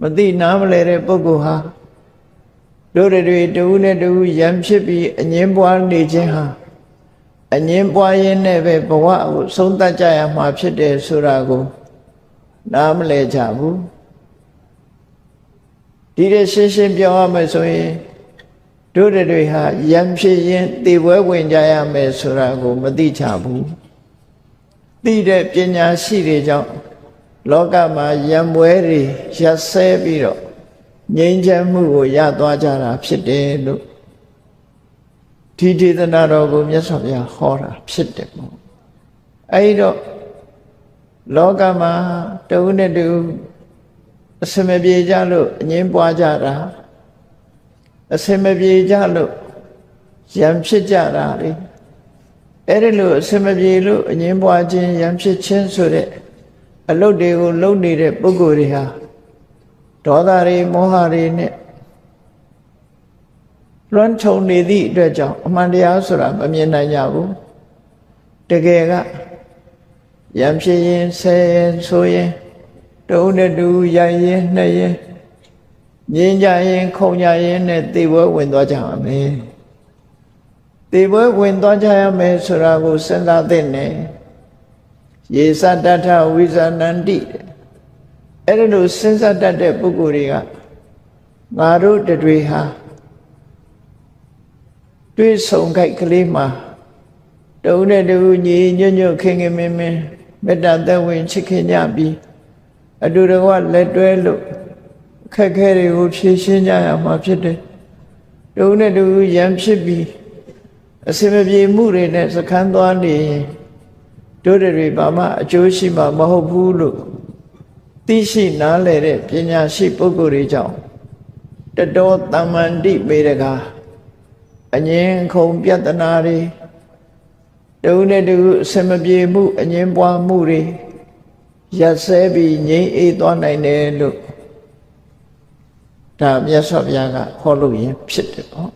မသိနားမလဲတဲ့ပုဂ္ဂိုလ်ဟာတို့တွေတဦးနဲ့တဦးရံဖြစ်ပြီးအငြင်းပွားနေခြင်းဟာအငြင်းပွားရင်းနဲ့ပဲဘဝကိုဆုံးသတ်ကြရမှာဖြစ်တယ်ဆိုတာကိုနားမလဲကြဘူးဒီတဲ့ရှင်းရှင်းပြောရမယ်ဆိုရင်တို့တွေဟာရံဖြစ်ရင်သေပွဲဝင်ကြရမယ်ဆိုတာကိုမသိချဘူးသိတဲ့ပညာရှိတွေကြောင့်လောကမှာရံပွဲတွေရပ်ဆဲပြီးတော့ငြိမ်းချမ်းမှုကိုရသွားကြတာဖြစ်တယ်လို့ဒီဒေသနာတော်ကိုမြတ်စွာဘုရားဟောတာဖြစ်တယ်ပေါ့အဲဒီတော့လောကမှာတဦးနဲ့တဦးအစမပြေကြလို့အငြင်းပွားကြတာအစမပြေကြလို့ရံဖြစ်ကြတာလေအဲ့ဒီလိုအစမပြေလို့အငြင်းပွားခြင်းရံဖြစ်ခြင်းဆိုတဲ့အလုပ်တွေကိုလုပ်နေတဲ့ပုဂ္ဂိုလ်တွေဟာဒေါသတွေမောဟတွေနဲ့လွှမ်းခြုံနေသည့်အတွက်ကြောင့်အမှန်တရားဆိုတာမမြင်နိုင်ကြဘူးတကယ်ကရံဖြစ်ရင်ဆဲရင်ဆိုရင်တုံးနဲ့တူရိုက်ရင်နှက်ရင်ငြင်းကြရင်ခုံကြရင်နဲ့သေပွဲဝင်သွားကြပါမယ်သေပွဲဝင်သွားကြရမယ်ဆိုတာကိုစဉ်းစားသင့်တယ်ယေသတ္ထဝိဇာနန္တိအဲ့ဒါလို့စဉ်းစားတတ်တဲ့ပုဂ္ဂိုလ်တွေကငါတို့တွေဟာတွေ့ဆုံခိုက်ကလေးမှာတုံးနဲ့တူညီညွတ်ညွတ်ခင်ခင်မင်းမင်းမေတ္တာသက်ဝင်ချစ်ခင်ကြပြီးအတူတကွလက်တွဲလို့အခက်ခဲတွေကိုဖြေရှင်းကြရမှာဖြစ်တယ်တုံးနဲ့တူရံဖြစ်ပြီးအစမပြေမှုတွေနဲ့စခန်းသွားနေရင်တို့တွေဘာမှအကျိုးရှိမှာမဟုတ်ဘူးလို့သိရှိနားလည်တဲ့ပညာရှိပုဂ္ဂိုလ်တွေကြောင့်တတော်တမ္မန္တိမေတကာအငြင်းခုံပြဿနာတွေတုံးနဲ့တူအစမပြေမှုအငြင်းပွားမှုတွေရပ်စဲပြီးငြိမ်းအေးသွားနိုင်တယ်လို့ဒါမြတ်စွာဘုရားကဟောလို့ရင်ဖြစ်တယ်ပေါ့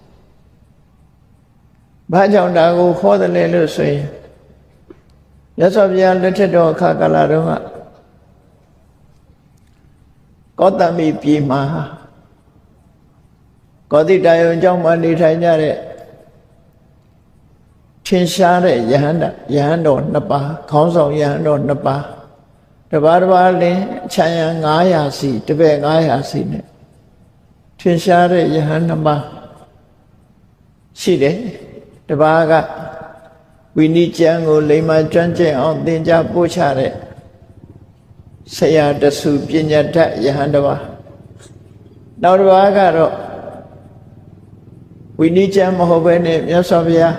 ဘာကြောင့်ဒါကိုခေါ်တယ်လဲလို့ဆိုရင်မြတ်စွာဘုရားလက်ထက်တော်အခါကာလတုန်းကကောသမိပြည်မှာကောတိတယုံကျောင်းမှာနေထိုင်ကြတဲ့ထင်ရှားတဲ့ယဟန်တော်နှစ်ပါးခေါင်းဆောင်ယဟန်တော်နှစ်ပါးတပါးလင်းခြံရံ900စီတပည့်900စီနဲ့ထင်ရှားတဲ့ယဟန်နှစ်ပါးရှိတယ်တပါးကဝိနည်းကျမ်းကိုလိမ္မာကျွမ်းကျင်အောင်သင်ကြားပို့ချတဲ့ဆရာတဆူပညာတတ်ယဟန်တစ်ပါးနောက်တစ်ပါးကတော့ဝိနည်းကျမ်းမဟုတ်ဘဲနဲ့မြတ်စွာဘုရား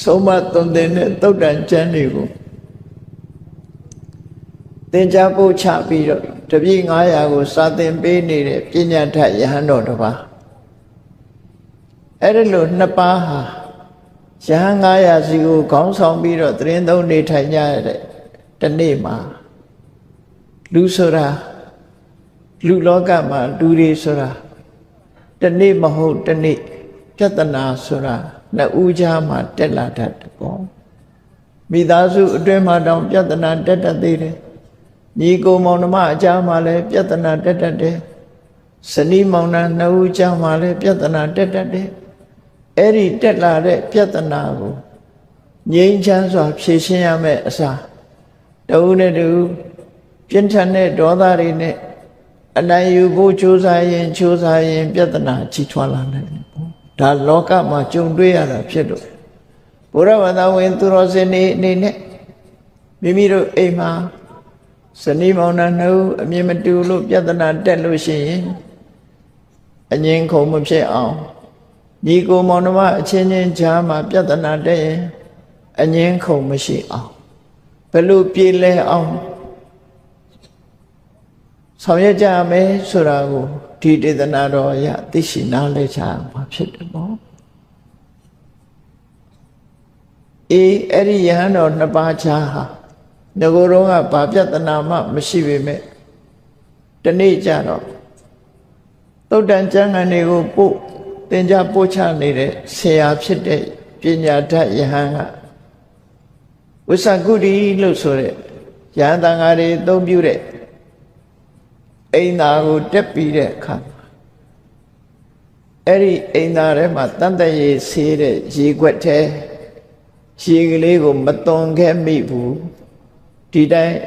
ဆုံးမသွန်သင်တဲ့သုတ်တန်ကျမ်းတွေကိုသင်ကြားပို့ချပြီးတော့တပည့်900ကိုစာသင်ပေးနေတဲ့ပညာတတ်ယဟန်တော်တစ်ပါးအဲ့ဒါလို့နှစ်ပါးဟာယဟန်900စီကိုခေါင်းဆောင်ပြီးတော့သတင်းသုံးနေထိုင်ကြရတဲ့တနေ့မှာလူဆိုတာလူလောကမှာလူတွေဆိုတာတနေ့မဟုတ်တနေ့ပြဿနာဆိုတာနှစ်ဦးကြားမှာတက်လာတတ်တယ်ပေါ့မိသားစုအတွင်းမှာတောင်ပြဿနာတက်တတ်သေးတယ်ညီကိုမောင်နှမအကြားမှာလည်းပြဿနာတက်တတ်တယ်ဇနီးမောင်နှံနှစ်ဦးကြားမှာလည်းပြဿနာတက်တတ်တယ်အဲ့ဒီတက်လာတဲ့ပြဿနာကိုငြိမ်းချမ်းစွာဖြေရှင်းရမယ်အစားတဦးနဲ့တဦးပြင်းထန်တဲ့ဒေါသတွေနဲ့အနိုင်ယူဖို့ကြိုးစားရင်ပြဿနာကြီးထွားလာနိုင်တယ်ပေါ့ဒါလောကမှာကြုံတွေ့ရတာဖြစ်လို့ဘုရားဝန္တဝင်သူတော်စင်နေအနေနဲ့မိမိတို့အိမ်မှာဇနီးမောင်နှံနှစ်ဦးအမြင်မတူလို့ပြဿနာတက်လို့ရှိရင်အငြင်းခုံမဖြစ်အောင်ညီကိုမောင်နှမအချင်းချင်းကြားမှာပြဿနာတက်ရင်အငြင်းခုံမရှိအောင်ဘယ်လိုပြေလဲအောင်ဆောင်ရွက်ကြမယ်ဆိုတာကိုဒီဒေသနာတော်အရသိရှိနားလည်ကြမှာဖြစ်တယ်ပေါ့အဲ့ဒီယဟန်တော်နှစ်ပါးချာဟာငကိုယ်တော့ကဘာပြဿနာမှမရှိပေမဲ့ဒီနေ့ကျတော့သုတ်တန်ကျမ်းဂန်တွေကိုပို့သင်ကြားပို့ချနေတဲ့ဆရာဖြစ်တဲ့ပညာတတ်ယဟန်ကဝိသကုတိလို့ဆိုတဲ့ယဟန်တန်ဃာတွေအသုံးပြုတဲ့ အိမ်သာကိုတက်ပြီးတဲ့အခါအဲ့ဒီအိမ်သာထဲမှာတန်တရေဆေးတဲ့ရေခွက်ထဲရေကလေးကိုမသွန်ခဲ့မိဘူးဒီတိုင်း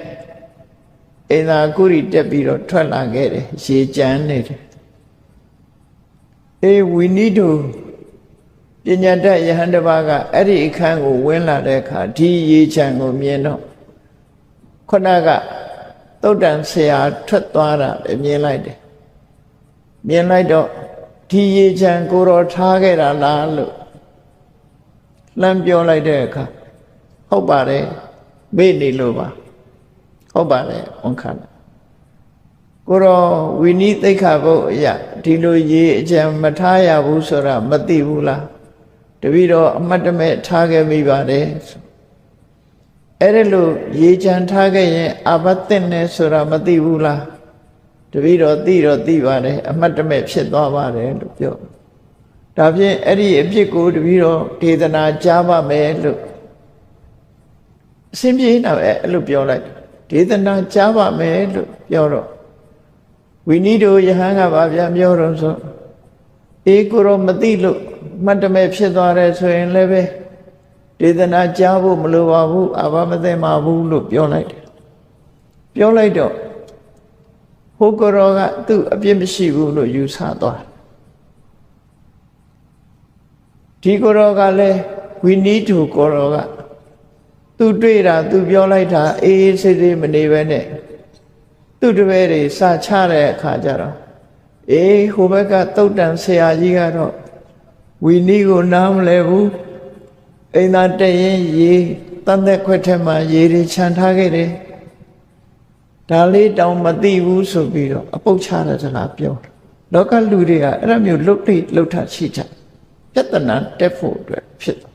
အိမ်သာကုရီတက်ပြီးတော့ထွက်လာခဲ့တယ်ရေကြမ်းနေတယ်we need to ပညာတတ်ယဟန်တစ်ပါးကအဲ့ဒီအခန်းကိုဝင်လာတဲ့အခါဒီရေချမ်းကိုမြင်တော့ခုနကသုတ်တန်ဆရာထွက်သွားတာမြင်လိုက်တယ်မြင်လိုက်တော့ဒီရေချမ်းကိုတော်ထားခဲ့တာလားလို့လှမ်းပြောလိုက်တဲ့အခါဟုတ်ပါတယ်မေ့နေလို့ပါဟုတ်ပါတယ်ဝန်ခံတယ်ကိုတော်ဝိနည်းသိက္ခာပုဒ်အရာဒီလိုရေအချမ်းမထားရဘူးဆိုတာမသိဘူးလားတပည့်တော်အမှတ်တမဲ့ထားခဲ့မိပါတယ်အဲ့ဒါလို့ရေချမ်းထားခဲ့ရင်အာဘသင့်နေဆိုတာမသိဘူးလားတပည့်တော်သိပါတယ်အမှတ်တမဲ့ဖြစ်သွားပါတယ်လို့ပြောဒါဖြင့်အဲ့ဒီအဖြစ်ကိုတပည့်တော်ဒေသနာကြားပါမယ်လို့အစဉ်ပြေးတာပဲအဲ့လိုပြောလိုက်ဒေသနာကြားပါမယ်လို့ပြောတော့ဝိနည်းတို့ယဟန်ကဘာပြန်ပြောတော့ဆိုကိုရောမသိလို့မှတ်တမဲ့ဖြစ်သွားတယ်ဆိုရင်လည်းပဲဒေသနာကြားဖို့မလိုပါဘူးအာဘမသိမှာဘူးလို့ပြောလိုက်တယ်ပြောလိုက်တော့ဟိုကိုရောကသူ့အပြစ်မရှိဘူးလို့ယူဆသွားဒီကိုရောကလည်းဝိနည်းတို့ကိုရောကသူတွေ့တာသူပြောလိုက်တာအေးစိတ်စိတ်မနေပဲနဲ့သူ့တပည့်တွေစာချတဲ့အခါကျတော့ဟိုဘက်ကသုတ်တန်ဆရာကြီးကတော့ဝီနီးကိုနားမလဲဘူးအိမ်သာတက်ရင်ရေတန်သက်ခွက်ထဲမှာရေတွေခြံထားခဲ့တယ်ဒါလေးတောင်မသိဘူးဆိုပြီးတော့အပုတ်ချတဲ့စကားပြောလောကလူတွေကအဲ့လိုမျိုးလှုပ်ထရှိကြပြဿနာတက်ဖို့အတွက်ဖြစ်တယ်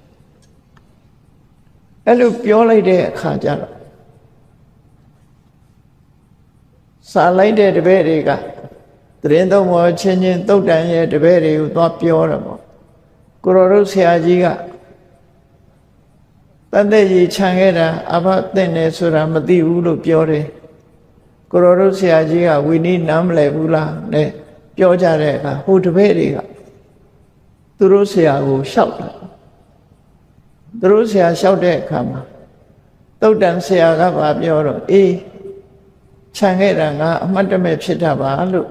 အဲ့လိုပြောလိုက်တဲ့အခါကျတော့စာလိုက်တဲ့တပည့်တွေကသရင်သုံးမောချင်းချင်းသုတ်တန်ရဲ့တပည့်တွေကိုသွားပြောတယ်ပေါ့ကိုရောတို့ဆရာကြီးကတန်တဲ့ကြီးခြံခဲ့တာအဘသင့်တယ်ဆိုတာမသိဘူးလို့ပြောတယ်ကိုရောတို့ဆရာကြီးကဝိနည်းနားမလဲဘူးလားနဲ့ပြောကြတဲ့အခါဟိုတပည့်တွေကသူတို့ဆရာကိုလျှောက်တယ်သူတို့ဆရာလျှောက်တဲ့အခါမှာသုတ်တန်ဆရာကဘာပြောတော့ခြံခဲ့တာငါအမှတ်တမဲ့ဖြစ်တာပါလို့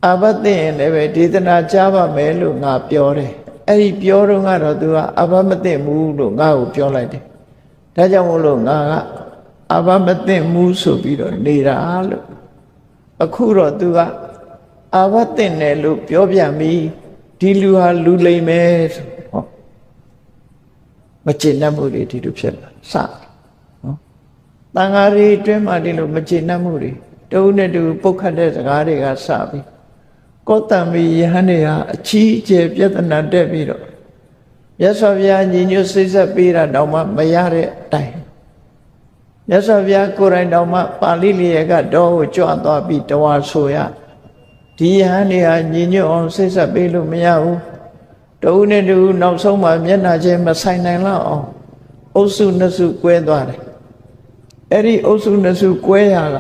အာဘသိရင်လည်းပဲဒေသနာကြားပါမယ်လို့ငါပြောတယ်အဲ့ဒီပြောတော့ကတော့ तू ကအဘမသိဘူးလို့ငါ့ကိုပြောလိုက်တယ်ဒါကြောင့်မို့လို့ငါကအဘမသိဘူးဆိုပြီးတော့နေတာလို့အခုတော့ तू ကအဘသိတယ်လို့ပြောပြန်ပြီဒီလူဟာလူလိမ့်မယ်ဆိုဟောမကျေနပ်မှုတွေဒီလိုဖြစ်လာစနော်တန်ဃာတွေအတွင်းမှာဒီလိုမကျေနပ်မှုတွေတုံးနဲ့တူပုတ်ခတ်တဲ့စကားတွေကစပြီကောတံမီယဟန်တွေဟာအချီးကျယ်ပြဿနာတက်ပြီးတော့မြတ်စွာဘုရားညီညွတ်စိတ်ဆက်ပေးတာတောင်မှမရတဲ့အတိုင်းမြတ်စွာဘုရားကိုယ်တိုင်တောင်မှပါဠိလျက်ကတော့ကိုကြွသွားပြီးတဝါဆိုရဒီယဟန်တွေဟာညီညွတ်အောင်စိတ်ဆက်ပေးလို့မရဘူးတုံးနဲ့တူနောက်ဆုံးမှမျက်နှာချင်းမဆိုင်နိုင်လောက်အောင်အုပ်စုနှစ်စုကွဲသွားတယ်အဲ့ဒီအုပ်စုနှစ်စုကွဲရက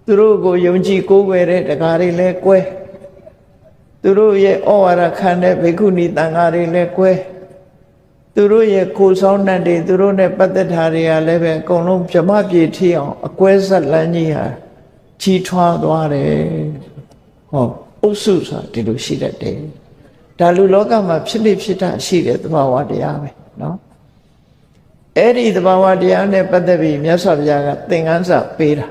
သူတို့ကိုယုံကြည်ကိုးကွယ်တဲ့တရားတွေလည်းကွဲသူတို့ရဲ့ဩဝါဒခံတဲ့ဘိက္ခုနီတန်ဃာတွေလည်းကွဲသူတို့ရဲ့ကိုယ်ဆောင်တဲ့တွေသူတို့နဲ့ပတ်သက်တာတွေကလည်းပဲအကုန်လုံးပြမပြေထီအောင်အကွဲဆက်လန်းကြီးဟာချီထွားသွားတယ်ဟောအုပ်စုဆိုတာဒီလိုရှိတတ်တယ်ဒါလူလောကမှာဖြစ်လိဖြစ်တာရှိတဲ့သဘာဝတရားပဲနော်အဲ့ဒီသဘာဝတရားနဲ့ပတ်သက်ပြီးမြတ်စွာဘုရားကသင်္ကန်းစာပေးတာ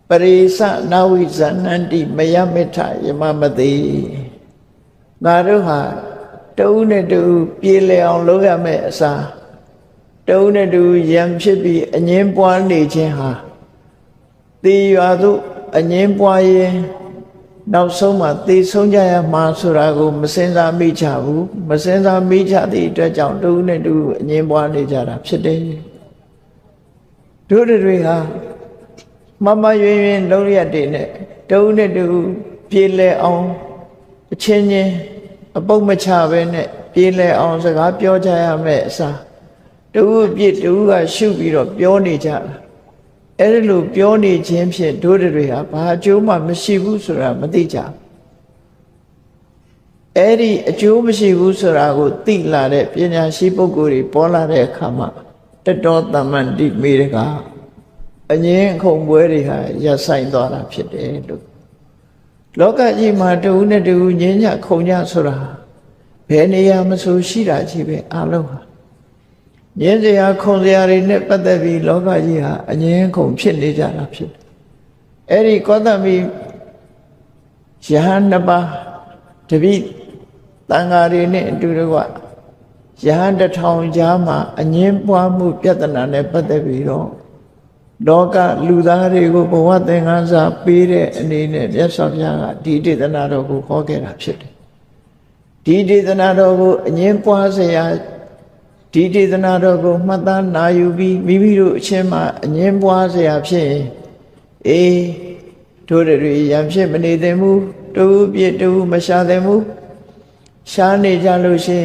ပရိသနာဝိဇဏန္တိမယမိထယမမတိငါတို့ဟာတဦးနဲ့တဦးပြေလည်အောင်လုပ်ရမယ့်အစားတဦးနဲ့တဦးယံဖြစ်ပြီးအငင်းပွားနေခြင်းဟာသေရွာသို့အငင်းပွားရင်နောက်ဆုံးမှသေဆုံးကြရမှာဆိုတာကိုမစင်စားမိကြဘူးမစင်စားမိကြသည့်အတွက်ကြောင့်တဦးနဲ့တဦးအငင်းပွားနေကြတာဖြစ်တယ်တို့တွေဟာမမရွင်ရွင်လုံးရက်တွေနဲ့တဦးနဲ့တဦးပြေလဲအောင်အချင်းချင်းအပုတ်မချပဲနဲ့ပြေလဲအောင်စကားပြောကြရမယ်အစားတဦးအပြစ်တဦးကရှုပြီးတော့ပြောနေကြတာ အဲ့ဒီလိုပြောနေခြင်းဖြင့်တို့တွေဟာဘာအကျိုးမှမရှိဘူးဆိုတာမသိကြအဲ့ဒီအကျိုးမရှိဘူးဆိုတာကိုသိလာတဲ့ပညာရှိပုဂ္ဂိုလ်တွေပေါ်လာတဲ့အခါမှာတတောတမ္မန္တိမေတ္တာအငြင်းအခုံပွဲတွေဟာရပ်ဆိုင်သွားတာဖြစ်တယ်လို့လောကကြီးမှာတဦးနဲ့တဦးငြင်းညခုံညဆိုတာဘယ်နေရာမဆိုရှိတာကြီးပဲအလုံးဟာငြင်းစရာခုံစရာတွေနဲ့ပတ်သက်ပြီးလောကကြီးဟာအငြင်းခုံဖြစ်နေကြတာဖြစ်တယ်အဲ့ဒီကောသမိယဟန်နှစ်ပါးတပိတန်ဃာတွေနဲ့အတူတကွယဟန်တစ်ထောင်ကြားမှာအငြင်းပွားမှုပြဿနာနဲ့ပတ်သက်ပြီးတော့လောကလူသားတွေကိုဘဝသင်္ကန်းစာပေးတဲ့အနေနဲ့မြတ်စွာဘုရားကဒီဒေသနာတော်ကိုဟောခဲ့တာဖြစ်တယ်ဒီဒေသနာတော်ကိုအငြင်းပွားเสียဒီဒေသနာတော်ကိုမှတ်သားနာယူပြီးမိမိတို့အချင်းမှာအငြင်းပွားเสียဖြစ်ရင်အေးတို့တွေရံဖြစ်မနေသင့်ဘူးတူပြည့်တူမရှာသင့်ဘူးရှားနေကြလို့ရှိ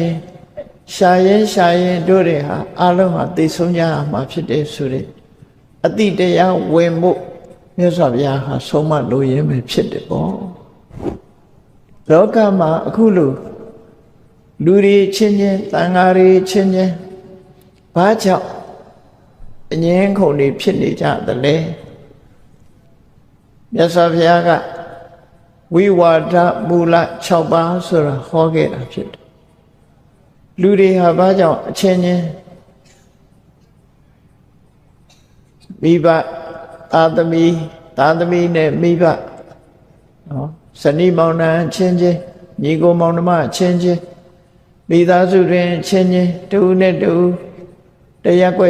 ရင်ရှာရင်တို့တွေဟာအလုံးဟာသိဆုံးကြမှာဖြစ်တယ်ဆိုတဲ့အတိတရားဝင်ဖို့မြတ်စွာဘုရားဟာဆုံးမလိုရင်းပဲဖြစ်တယ်ပေါ့လောကမှာအခုလိုလူတွေချင်းချင်းတန်ဃာတွေချင်းချင်းဘာကြောင့်အငြင်းခုန်တွေဖြစ်နေကြသလဲမြတ်စွာဘုရားကဝိဝါဒမူလ6ပါးဆိုတာဟောခဲ့တာဖြစ်တယ်လူတွေဟာဘာကြောင့်အချင်းချင်းမိဘသာသမီနဲ့မိဘနော်ဇနီးမောင်နှံချင်းချင်းညီကိုမောင်နှမချင်းချင်းမိသားစုတွင်ချင်းချင်းတူနဲ့တူတရားကွ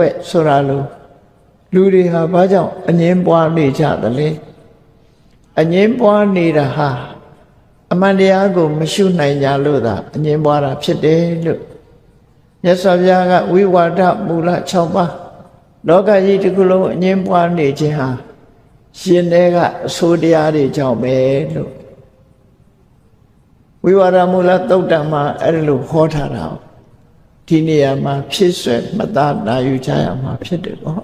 က်ဆိုတာလို့လူတွေဟာဘာကြောင့်အငြင်းပွားနေကြသလဲအငြင်းပွားနေတာဟာအမှန်တရားကိုမရှုနိုင်ကြလို့သာအငြင်းပွားတာဖြစ်တယ်လို့မြတ်စွာဘုရားကဝိဝါဒမူလ6ပါးလောကကြီးတစ်ခုလုံးအငြင်းပွားနေခြင်းဟာရှင်တွေကအဆိုးတရားတွေကြောင့်ပဲလို့ဝိဝါဒမူလသုတ်တံမှာအဲ့လိုဟောထားတာဒီနေရာမှာဖြစ်ဆွဲမှတ်သားနာယူကြရမှာဖြစ်တယ်ပေါ့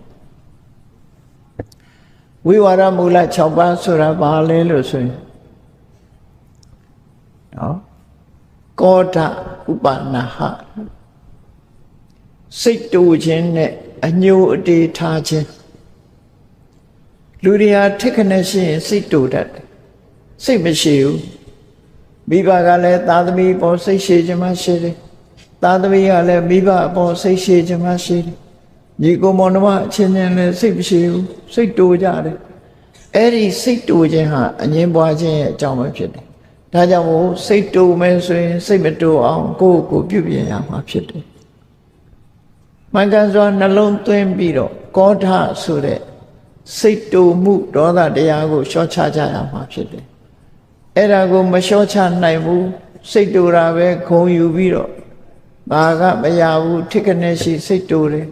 ဝိဝါဒမူလ6ပါးဆိုတာဘာလဲလို့ဆိုရင်နော်ကောဓဥပနာဟစိတ်တူခြင်းနဲ့အညိုအတေထားခြင်းလူတွေဟာထိခနဲ့ရှိရင်စိတ်တူတတ်တယ်စိတ်မရှိဘူးမိဘကလည်းသာသမီပေါ်စိတ်ရှိခြင်းမရှိတယ်သာသမီကလည်းမိဘပေါ်စိတ်ရှိခြင်းမရှိတယ်ညီကိုမောင်နှမအချင်းချင်းလည်းစိတ်မရှိဘူးစိတ်တူကြတယ်အဲ့ဒီစိတ်တူခြင်းဟာအငြင်းပွားခြင်းရဲ့အကြောင်းပဲဖြစ်တယ်ဒါကြောင့်မို့စိတ်တူမယ်ဆိုရင်စိတ်မတူအောင်ကိုယ့်ကိုပြုပြင်ရမှာဖြစ်တယ်မှန်ကန်စွာနှလုံးသွင်းပြီးတော့ကောဓဆိုတဲ့စိတ်တူမှုဒေါသတရားကိုလျှော့ချကြရမှာဖြစ်တယ်အဲ့ဒါကိုမလျှော့ချနိုင်ဘူးစိတ်တူတာပဲဂုံယူပြီးတော့ငါကမရဘူးထိကနေရှိစိတ်တူတယ်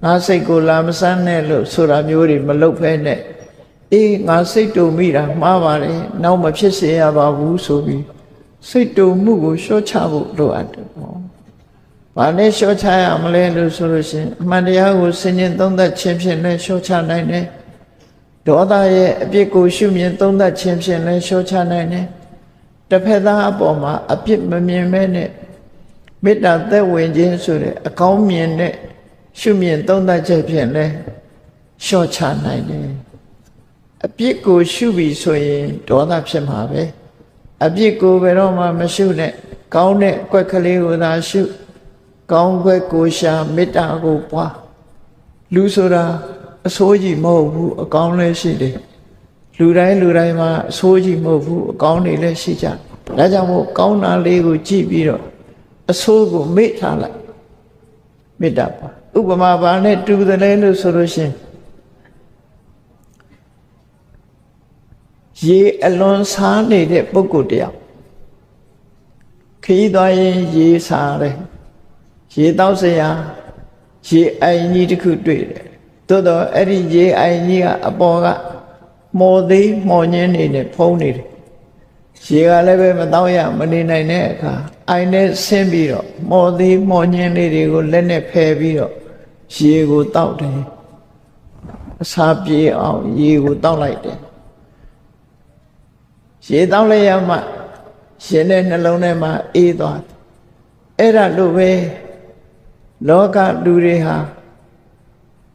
ငါစိတ်ကိုလာမစမ်းနဲ့လို့ဆိုတာမျိုးတွေမလုပ်ဖဲနဲ့အေးငါစိတ်တူမိတာမှားပါတယ်နောက်မဖြစ်စေရပါဘူးဆိုပြီးစိတ်တူမှုကိုလျှော့ချဖို့လိုအပ်တယ်ပေါ့ဘာနဲ့လျှော့ချရမလဲလို့ဆိုလို့ရှိရင်အမှန်တရားကိုဆင်ခြင်သုံးသပ်ခြင်းဖြင့်လည်းလျှော့ချနိုင်တယ်ဒေါသရဲ့အပြစ်ကိုရှုမြင်သုံးသပ်ခြင်းဖြင့်လည်းလျှော့ချနိုင်တယ်တစ်ဖက်သားအပေါ်မှာအပြစ်မမြင်မဲနဲ့မေတ္တာသက်ဝင်ခြင်းဆိုတဲ့အကောင်းမြင်တဲ့ရှုမြင်သုံးသပ်ချက်ဖြင့်လည်းလျှော့ချနိုင်တယ်အပြစ်ကိုရှုပြီးဆိုရင်ဒေါသဖြစ်မှာပဲအပြစ်ကိုဘယ်တော့မှမရှုနဲ့ကောင်းတဲ့ကွက်ကလေးကိုသာရှုကောင်းကွက်ကိုရှာမေတ္တာကိုပွားလူဆိုတာအဆိုးကြီးမဟုတ်ဘူးအကောင်းလည်းရှိတယ်လူတိုင်းမှာအဆိုးကြီးမဟုတ်ဘူးအကောင်းတွေလည်းရှိကြဒါကြောင့်မို့ကောင်းတာလေးကိုကြည့်ပြီးတော့အဆိုးကိုမေ့ထားလိုက်မေတ္တာပါဥပမာဘာနဲ့တူတယ်လဲလို့ဆိုလို့ရှိရင်ရေအလွန်စားနေတဲ့ပုဂ္ဂိုလ်တယောက်ခရီးသွားရင်ရေစားတယ်ရေတောက်စရာရေအိုင်ကြီးတစ်ခုတွေ့တယ်သို့တော့အဲ့ဒီရေအိုင်ကြီးကအပေါ်ကမော်သေးမော်ညင်းနေနဲ့ဖုံးနေတယ်ရေကလည်းပဲမတောက်ရမနေနိုင်တဲ့အခါအိုင်နဲ့ဆင်းပြီးတော့မော်သေးမော်ညင်းလေးတွေကိုလက်နဲ့ဖယ်ပြီးတော့ရေကိုတောက်တယ် အစာပြေအောင်ရေကိုတောက်လိုက်တယ်ရေတောက်လိုက်ရမှရှင်တဲ့နှလုံးထဲမှာအေးသွားတယ်အဲ့ဒါလို့ပဲလောကလူတွေဟာ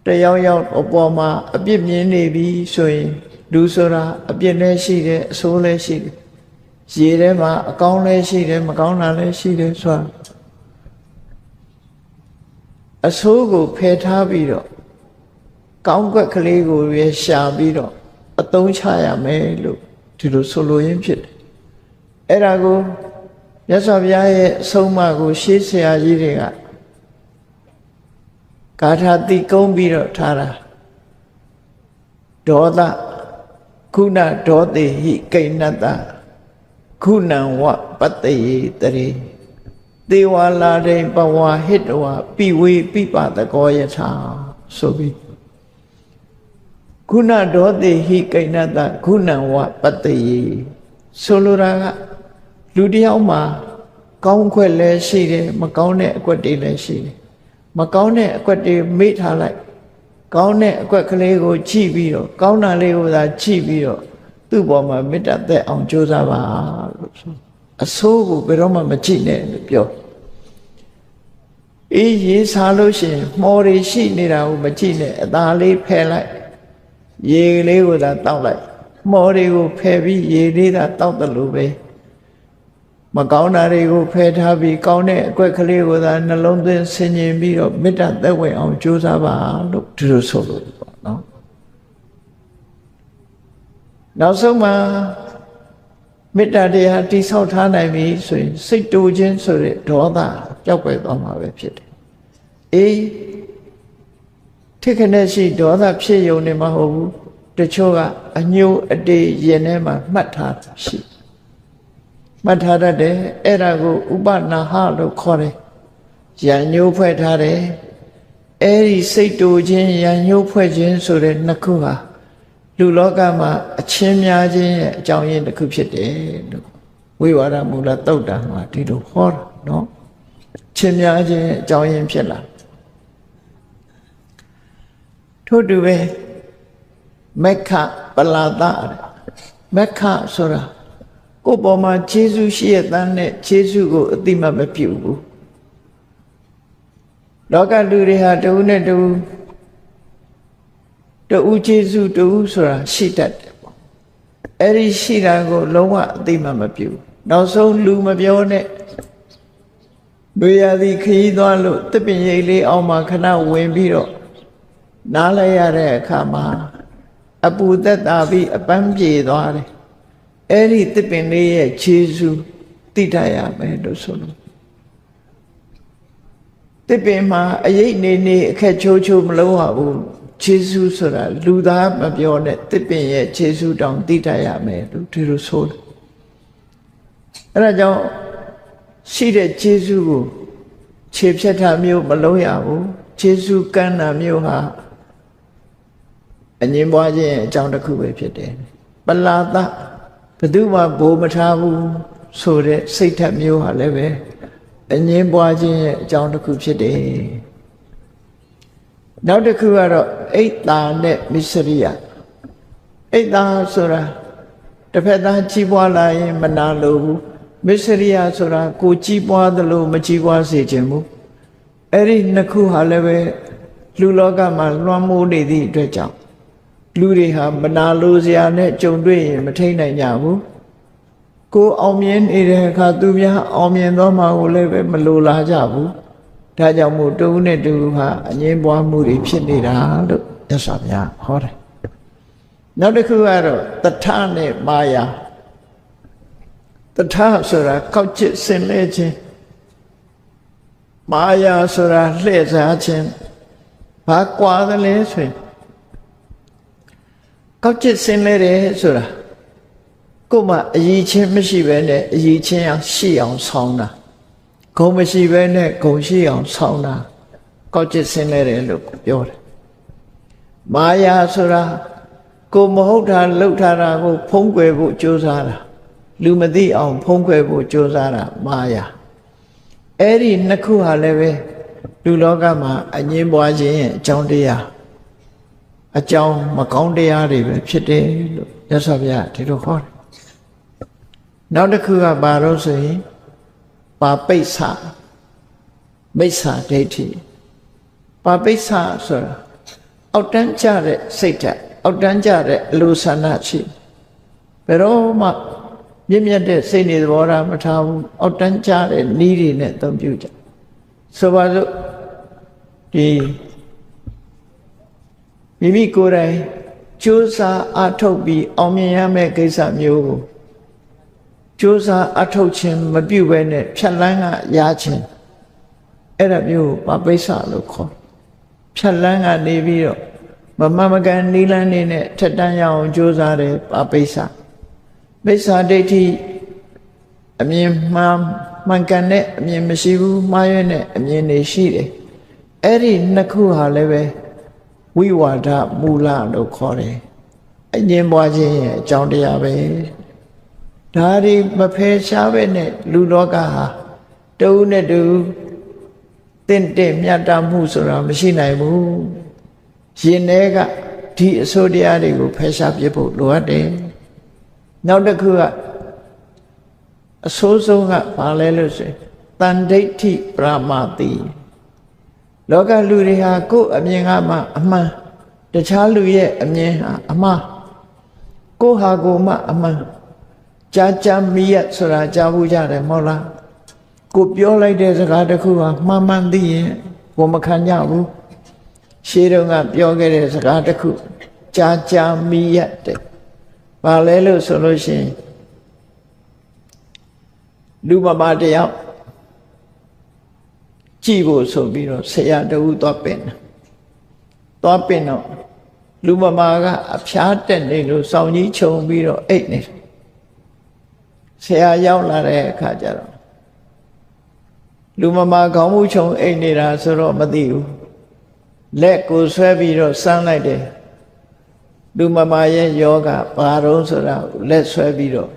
တယောက်ယောက်အပေါ်မှာအပြစ်မြင်နေပြီဆိုရင်လူဆိုတာအပြစ်လည်းရှိတယ်အဆိုးလည်းရှိတယ်ရေထဲမှာအကောင်းလည်းရှိတယ်မကောင်းတာလည်းရှိတယ်ဆိုတာအဆိုးကိုဖယ်ထားပြီးတော့ကောင်းကွက်ကလေးကိုရရှာပြီးတော့အသုံးချရမယ်လို့ဒီလိုဆိုလိုရင်းဖြစ်တယ်အဲ့ဒါကိုမြတ်စွာဘုရားရဲ့အဆုံးအမကိုရှေးဆရာကြီးတွေကဂါထာတိကုံးပြီးတော့ထားတာဒေါသခုနဒေါတိဟိကိဏတ္တခုနံဝပတ္တိတရေသေဝလာတိပဝါဟိတဝပိဝေပိပတကောယထာဆိုပြီးခုနဒေါတိဟိကိဏတ္တခုနံဝပတ္တိဆိုလိုတာကလူတယောက်မှာကောင်းခွက်လည်းရှိတယ်မကောင်းတဲ့အကွက်တွေလည်းရှိတယ်မကောင်းတဲ့အကွက်တွေမေ့ထားလိုက်ကောင်းတဲ့အကွက်ကလေးကိုကြည့်ပြီးတော့ကောင်းတာလေးကိုသာကြည့်ပြီးတော့သူ့ဘောမှာမေတ္တာသက်အောင်ကြိုးစားပါလို့ဆိုအဆိုးကိုဘယ်တော့မှမကြည့်နဲ့လို့ပြောအေးရေးစားလို့ရှိရင်မှော်တွေရှိနေတာကိုမကြည့်နဲ့အသာလေးဖယ်လိုက်ရေလေးကိုသာတောက်လိုက်မှော်တွေကိုဖယ်ပြီးရေလေးသာတောက်တယ်လို့ပဲမကောင်းတာတွေကိုဖယ်ထားပြီးကောင်းတဲ့အကွက်ကလေးကိုသာနှလုံးသွင်းဆင်ခြင်ပြီးတော့မေတ္တာသက်ဝင်အောင်ကြိုးစားပါလို့ဒီလိုဆိုလို့ပေါ့နော်နောက်ဆုံးမှာမေတ္တာတရားတိဆောက်ထားနိုင်ပြီဆိုရင်စိတ်တူခြင်းဆိုတဲ့ဒေါသပျောက်ကွယ်သွားမှာပဲဖြစ်တယ်အေးထိခနဲ့ရှိဒေါသဖြစ်ယုံနေမှာမဟုတ်ဘူးတချို့ကအညိုအတေးရင်ထဲမှာမှတ်ထားရှိမှတ်ထားတတ်တယ်အဲ့ဒါကိုဥပနာဟလို့ခေါ်တယ်ရံညိုးဖွဲ့ထားတယ်အဲ့ဒီစိတ်တူခြင်းရံညိုးဖွဲ့ခြင်းဆိုတဲ့နှစ်ခုဟာလူလောကမှာအချင်းများခြင်းရဲ့အကြောင်းရင်းတစ်ခုဖြစ်တယ်လို့ဝိဝါဒမူလသုတ်တံမှာဒီလိုဟောတာနော်ချင်းများခြင်းရဲ့အကြောင်းရင်းဖြစ်လာထို့တူပဲမက္ခပလာတမက္ခဆိုတာကိုယ်ပေါ်မှာခြေဆုရှိရတဲ့နဲ့ခြေဆုကိုအတိမတ်မပြုဘူးလောကလူတွေဟာတဦးနဲ့တဦးခြေဆုတဦးဆိုတာရှိတတ်တယ်ပေါ့အဲ့ဒီရှိတာကိုလုံးဝအတိမတ်မပြုနောက်ဆုံးလူမပြောနဲ့ဘေးရသည်ခရီးသွားလို့တစ်ပင်ရိပ်လေးအောင်မှခဏဝင်ပြီးတော့နားလိုက်ရတဲ့အခါမှာအပူသက်သာပြီးအပန်းပြေသွားတယ်အဲ့ဒီတစ်ပင်လေးရဲ့ခြေဆုသိတတ်ရမယ်လို့ဆိုလို့တစ်ပင်မှာအရိပ်နေအခက်ချိုးချိုးမလုံးရဘူးခြေဆုဆိုတာလူသားမပြောနဲ့တစ်ပင်ရဲ့ခြေဆုတောင်သိတတ်ရမယ်လို့ဒီလိုဆိုတယ်အဲ့ဒါကြောင့်ရှိတဲ့ခြေဆုကိုခြေဖြတ်တာမျိုးမလုံးရဘူးခြေဆုကမ်းတာမျိုးဟာအငြင်းပွားခြင်းအကြောင်းတစ်ခုပဲဖြစ်တယ်ပလာသဘယ်သူမှဘိုးမထားဘူးဆိုတဲ့စိတ်ဓာတ်မျိုးဟာလည်းပဲအငြင်းပွားခြင်းရဲ့အကြောင်းတစ်ခုဖြစ်တယ်နောက်တစ်ခုကတော့အိတ်တာနဲ့မစ္စရိယအိတ်တာဆိုတာတစ်ဖက်သားကြီးပွားလာရင်မနာလိုဘူးမစ္စရိယဆိုတာကိုကြီးပွားသလိုမကြီးပွားစေခြင်းဘူးအဲ့ဒီနှစ်ခုဟာလည်းပဲလူလောကမှာလွှမ်းမိုးနေသည့်အတွက်ကြောင့်လူတွေဟာမနာလိုစရာနဲ့ကြုံတွေ့ရင်မထိန်နိုင်ကြဘူးကိုအောင်မြင်နေတဲ့အခါသူများအောင်မြင်သွားမှာကိုလည်းပဲမလိုလားကြဘူးဒါကြောင့်မို့တူနဲ့တူဟာအငြင်းပွားမှုတွေဖြစ်နေတာလို့မြတ်စွာဘုရားဟောတယ်နောက်တစ်ခုကတော့တထနဲ့မာယာတထဆိုတာကောက်ချစ်ဆင်လဲခြင်းမာယာဆိုတာလှည့်စားခြင်းဘာကွာသလဲဆိုရင်ကောက်ချစ်ဆင်လဲတယ်ဆိုတာကိုယ်မှအယီချင်းမရှိဘဲနဲ့အယီချင်းအောင်ရှိအောင်ဆောင်းတာဂုံမရှိဘဲနဲ့ဂုံရှိအောင်ဆောင်းတာကောက်ချစ်ဆင်လဲတယ်လို့ပြောတယ်မာယာဆိုတာကိုမဟုတ်တာလှုပ်ထားတာကိုဖုံးကွယ်ဖို့ကြိုးစားတာလူမသိအောင်ဖုံးကွယ်ဖို့ကြိုးစားတာမာယာအဲ့ဒီနှစ်ခုဟာလည်းပဲလူလောကမှာအငြင်းပွားခြင်းရဲ့အကြောင်းတရား အကြောင်းမကောင်းတရားတွေပဲဖြစ်တယ်လို့မြတ်စွာဘုရားဒီလိုဟောတယ်နောက်တစ်ခုကဘာလို့ဆိုရင်ပါပိဿမိစ္ဆာဒိဋ္ဌိပါပိဿဆိုတာအောက်တန်းကျတဲ့စိတ်ဓာတ်အောက်တန်းကျတဲ့အလိုဆန္ဒရှိဘယ်တော့မှမြင့်မြတ်တဲ့စိတ်နေသဘောထားမထားဘူးအောက်တန်းကျတဲ့နည်းတွေနဲ့အသုံးပြုကြဆိုပါစို့ဒီမိမိကိုယ်တိုင်ကြိုးစားအထုတ်ပြီးအောင်မြင်ရမယ့်ကိစ္စမျိုးကိုကြိုးစားအထုတ်ခြင်းမပြုဘဲနဲ့ဖြတ်လန်းကရခြင်းအဲ့ဒါမျိုးပါပိဿလို့ခေါ်ဖြတ်လန်းကနေပြီးတော့မမမကန်နီးလန်းနေနဲ့ထက်တန်းရအောင်ကြိုးစားတယ်ပါပိဿမိစ္ဆာဒိဋ္ဌိအမြင်မှန်ကန်တဲ့အမြင်မရှိဘူးမှားရွံ့တဲ့အမြင်တွေရှိတယ်အဲ့ဒီနှစ်ခုဟာလည်းပဲဝိဝါဒမူလလို့ခေါ်တယ်အငြင်းပွားခြင်းရဲ့အကြောင်းတရားပဲဒါတွေမဖယ်ရှားပဲနဲ့လူလောကဟာတူနဲ့တူတင့်တယ်မြတ်တာမှုဆိုတာမရှိနိုင်ဘူးရှင်ထဲကဒီအစိုးတရားတွေကိုဖယ်ရှားပြဖို့လိုအပ်တယ်နောက်တစ်ခုကအဆိုးဆုံးကဘာလဲလို့ဆိုရင်တန်ဒိဋ္ဌိပရမတိလောကလူတွေဟာကိုယ်အမြင်ကမှအမှန်တခြားလူရဲ့အမြင်ဟာအမှားကိုယ်ဟာကိုယ်မှအမှန်ကြာမီးရဆိုတာကြားဘူးကြတယ်မဟုတ်လားကိုပြောလိုက်တဲ့စကားတစ်ခုဟာမှန်မှန်သိရင်ကိုမခံကြဘူးရှေးတုန်းကပြောခဲ့တဲ့စကားတစ်ခုကြာမီးရတဲ့ဘာလဲလို့ဆိုလို့ရှိရင်လူမတယောက်ကြည့်ဖို့ဆိုပြီးတော့ဆရာတဦးသွားပင်တော့လူမကအဖျားတက်နေလို့စောင်းကြီးခြုံပြီးတော့အိတ်နေဆရာရောက်လာတဲ့အခါကျတော့လူမခေါင်းမူခြုံအိတ်နေတာဆိုတော့မသိဘူးလက်ကိုဆွဲပြီးတော့စမ်းလိုက်တယ်လူမရဲ့ယောဂဘာတော့ဆိုတာလက်ဆွဲပြီးတော့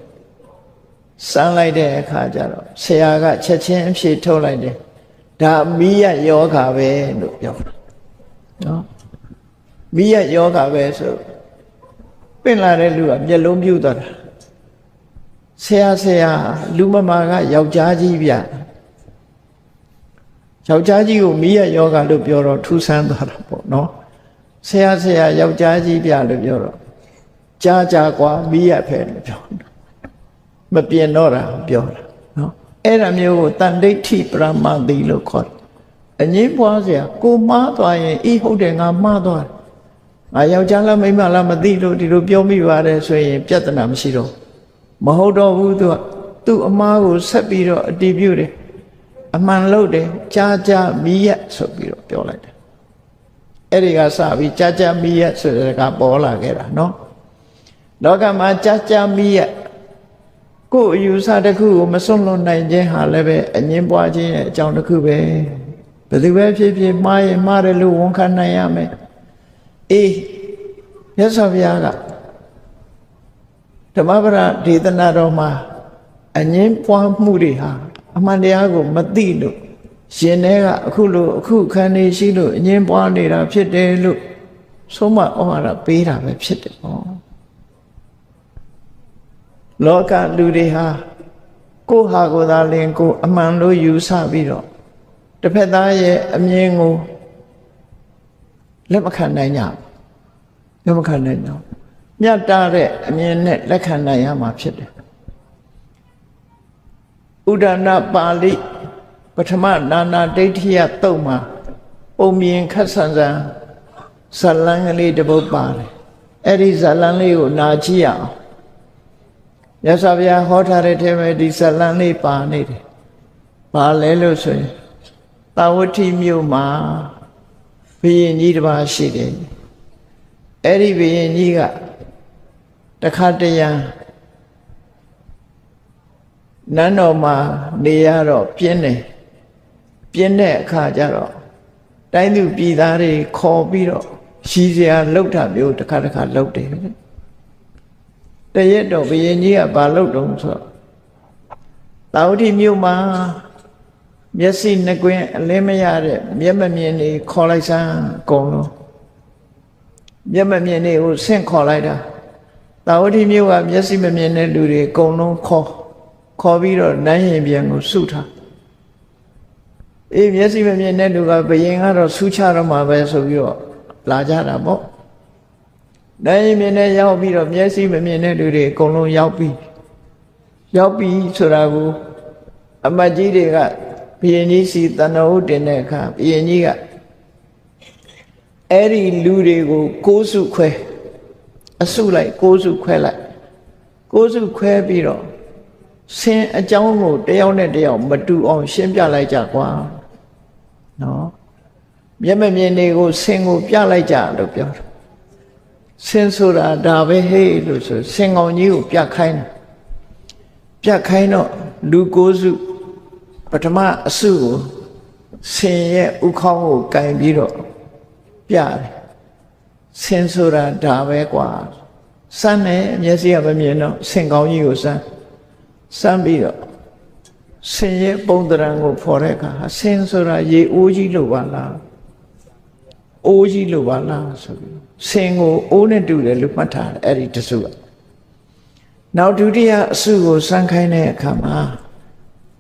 စမ်းလိုက်တဲ့အခါကျတော့ဆရာကချက်ချင်းအဖြေထုတ်လိုက်တယ်ဒါမီးရယောဂပဲလို့ပြောတာနော်မီးရယောဂပဲဆိုပင့်လာတဲ့လူကမျက်လုံးပြူသွားတာဆရာလူမကယောက်ျားကြီးဗျယောက်ျားကြီးကိုမီးရယောဂလို့ပြောတော့ထူးဆန်းသွားတာပေါ့နော်ဆရာယောက်ျားကြီးဗျလို့ပြောတော့ကြာကွာမီးရဖဲလို့ပြောမပြင်းတော့တာပြောတာနော်အဲ့ဒါမျိုးကိုတန်ဒိဋ္ဌိပရမတိလို့ခေါ်တယ်အငြင်းပွားစရာကိုမှားသွားရင်အေးဟုတ်တယ်ငါမှားသွားတယ်ငါယောက်ျားလားမိန်းမလားမသိလို့ဒီလိုပြောမိပါတယ်ဆိုရင်ပြဿနာမရှိတော့မဟုတ်တော့ဘူးသူ့အမှားကိုဆက်ပြီးတော့အတည်ပြုတယ်အမှန်လို့တယ်ကြာမီးရဆိုပြီးတော့ပြောလိုက်တယ်အဲ့ဒီကစပြီးကြာမီးရဆိုတဲ့ကပေါ်လာခဲ့တာနော်လောကမှာကြာမီးရကိုယ်အယူဆတစ်ခုကိုမစွန့်လွတ်နိုင်ခြင်းဟာလည်းပဲအငြင်းပွားခြင်းရဲ့အကြောင်းတစ်ခုပဲဘယ်သူပဲဖြစ်ဖြစ်မှားရင်မှားတယ်လို့ဝန်ခံနိုင်ရမယ်အေးမြတ်စွာဘုရားကဓမ္မပဒဒေသနာတော်မှာအငြင်းပွားမှုတွေဟာအမှန်တရားကိုမသိလို့ရှင်ထဲကအခုခံနေရှိလို့အငြင်းပွားနေတာဖြစ်တယ်လို့ဆုံးမဩဝါဒပေးတာပဲဖြစ်တယ်ပေါ့လောကလူတွေဟာကိုယ့်ဟာကိုယ်သာလင်ကိုယ်အမှန်လို့ယူဆပြီးတော့တစ်ဖက်သားရဲ့အမြင်ကိုလက်မခံနိုင်ကြဘူးလက်မခံနိုင်ကြဘူးမြတ်တာတဲ့အမြင်နဲ့လက်ခံနိုင်ရမှာဖြစ်တယ်ဥဒနာပါဠိပထမနာနာဒိဋ္ဌိယတုတ်မှာပုံမြင်ခက်ဆန်ဆန်ဇလံကလေးတစ်ပုဒ်ပါတယ်အဲ့ဒီဇလံလေးကိုနာကြည့်ရအောင်မြတ်စွာဘုရားဟောထားတဲ့ထဲမှာဒီဇလံလေးပါနေတယ်ဘာလဲလို့ဆိုရင်သာဝတိမြို့မှာဘုရင်ကြီးတစ်ပါးရှိတယ်အဲ့ဒီဘုရင်ကြီးကတခါတရံနန်းတော်မှာနေရတော့ပြင်းတဲ့အခါကျတော့တိုင်းသူပြည်သားတွေခေါ်ပြီးတော့ရှိစရာလှုပ်တာမျိုးတခါလှုပ်တယ်တရက်တော့ဘုရင်ကြီးကဘာလှုပ်တုံးဆိုတော့သာဝတိမြို့မှာမျက်စိနှကွင်းအလင်းမရတဲ့မျက်မမြင်နေခေါ်လိုက်စမ်းအကုန်လုံး မျက်မမြင်တွေကိုဆင့်ခေါ်လိုက်တာသာဝတိမြို့ကမျက်စိမမြင်တဲ့လူတွေအကုန်လုံးခေါ်ပြီးတော့နန်းရင်ပြန်ကိုစုထားမျက်စိမမြင်တဲ့လူကဘယင်ကတော့ဆူချတော့မှာပဲဆိုပြီးတော့လာကြတာပေါ့နန်းရင်မြင်တဲ့ရောက်ပြီးတော့မျက်စိမမြင်တဲ့လူတွေအကုန်လုံးရောက်ပြီးဆိုတာကိုအမတ်ကြီးတွေကဘယင်ကြီးစီတဏှာဥတင်တဲ့အခါဘယင်ကြီးကအဲ့ဒီလူတွေကို6စုခွဲအစုလိုက်6စုခွဲလိုက်6စုခွဲပြီးတော့ဆင်းအကြောင်းကိုတယောက်နဲ့တယောက်မတူအောင်ရှင်းပြလိုက်ကြကွာနော်မျက်မမြင်တွေကိုဆင်းကိုပြလိုက်ကြလို့ပြောတယ်ဆင်းဆိုတာဒါပဲဟေးလို့ဆိုဆင်းကောင်ကြီးကိုပြခိုင်းတော့လူ6စုပထမအစုကိုဆင်းရဲ့ဥခေါင်းကိုကင်ပြီးတော့ပြတယ်ဆင်းဆိုတာဒါပဲကွာစမ်းတယ်မျက်စိကမမြင်တော့ဆင်းကောင်းကြီးကိုစမ်းပြီးတော့ဆင်းရဲ့ပုံသဏ္ဍာန်ကိုဖော်တဲ့အခါဆင်းဆိုတာရေအိုးကြီးလို့ပါလားအိုးကြီးလို့ပါလားဆိုပြီးဆင်းကိုအိုးနဲ့တူတယ်လို့မှတ်ထားတယ်အဲ့ဒီတစုကနောက်ဒုတိယအစုကိုစမ်းခိုင်းတဲ့အခါမှာ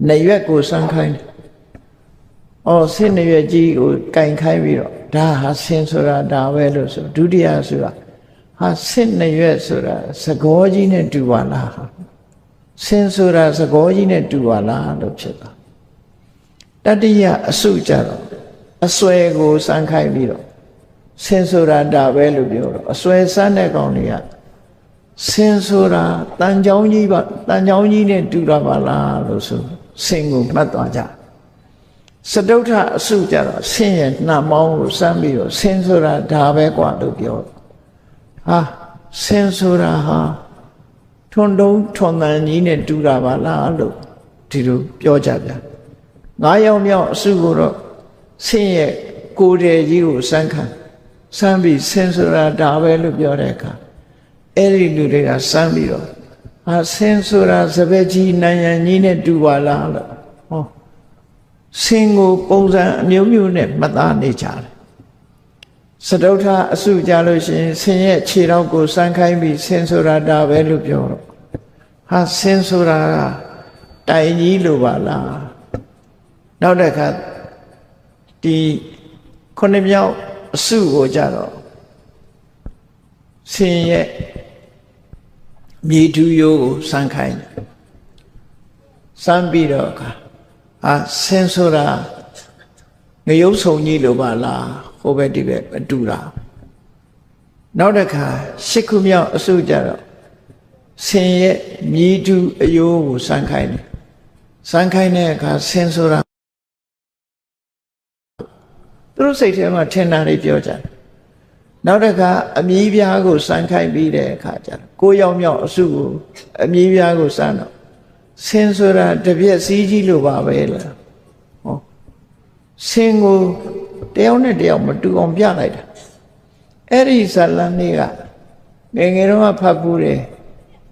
နရွက်ကိုစမ်းခိုင်းတယ်ဆင်းနရွက်ကြီးကိုကင်ခိုင်းပြီးတော့ဒါဟာဆင်းဆိုတာဒါပဲလို့ဆိုဒုတိယဆိုတာဟာဆင်းနရွက်ဆိုတာသကောကြီးနဲ့တူပါလားဆင်းဆိုတာသကောကြီးနဲ့တူပါလားလို့ဖြစ်တာတတိယအစုကြတော့အစွဲကိုစမ်းခိုင်းပြီးတော့ဆင်းဆိုတာဒါပဲလို့ပြောတော့အစွဲစမ်းတဲ့ကောင်တွေကဆင်းဆိုတာတန်ချောင်းကြီးပါတန်ချောင်းကြီးနဲ့တူတာပါလားလို့ဆိုဆင်းကိုမှတ်သွားကြစတုထအစုကြတော့ဆင်းရဲ့နှာမောင်းကိုစမ်းပြီးတော့ဆင်းဆိုတာဒါပဲกว่าလို့ပြောဟာဆင်းဆိုတာဟာထွန်းတုံးထွန်တန်ကြီးနဲ့တူတာပါလားလို့ဒီလိုပြောကြဗျာ9ယောက်မြောက်အစုကိုတော့ဆင်းရဲ့ကိုယ်တည်းကြီးကိုစမ်းပြီးဆင်းဆိုတာဒါပဲလို့ပြောတဲ့အခါအဲ့ဒီလူတွေကစမ်းပြီးတော့ဟာဆင်းဆိုတာစပက်ကြီးနံရံကြီးနဲ့တူပါလားလို့ဆင်းကိုပုံစံအမျိုးမျိုးနဲ့မှတ်သားနေကြတယ်စတုထအစုကြလို့ရှိရင်ဆင်းရဲ့ခြေထောက်ကိုစမ်းခိုင်းပြီးဆင်းဆိုတာဒါပဲလို့ပြောတော့ဟာဆင်းဆိုတာကတိုင်ကြီးလို့ပါလားနောက်တစ်ခါဒီ9မြောက်အစုကိုကြတော့ဆင်းရဲ့မြေတူရိုးကိုစမ်းခိုင်းစမ်းပြီးတော့ဆင်းဆိုတာငရုတ်ဆုံကြီးလို့ပါလားဟိုဘက်ဒီဘက်မတူတာနောက်တစ်ခါ10ခုမြောက်အစုကြတော့ဆင်းရဲ့မြည်တူအယိုးကိုစမ်းခိုင်းတယ်စမ်းခိုင်းတဲ့အခါဆင်းဆိုတာသူတို့စိတ်ထဲမှာထင်တာတွေပြောကြတယ်နောက်တစ်ခါအမြည်ပြားကိုစမ်းခိုင်းပြီးတဲ့အခါကျတော့9ယောက်မြောက်အစုကိုအမြည်ပြားကိုစမ်းတော့ဆင်းဆိုတာတပြက်စီးကြီးလို့ပါပဲလားဆင်းကိုတယောက်နဲ့တယောက်မတူအောင်ပြလိုက်တာအဲ့ဒီဇာလန်လေးကငယ်ငယ်တော့ဖတ်ဘူးတယ်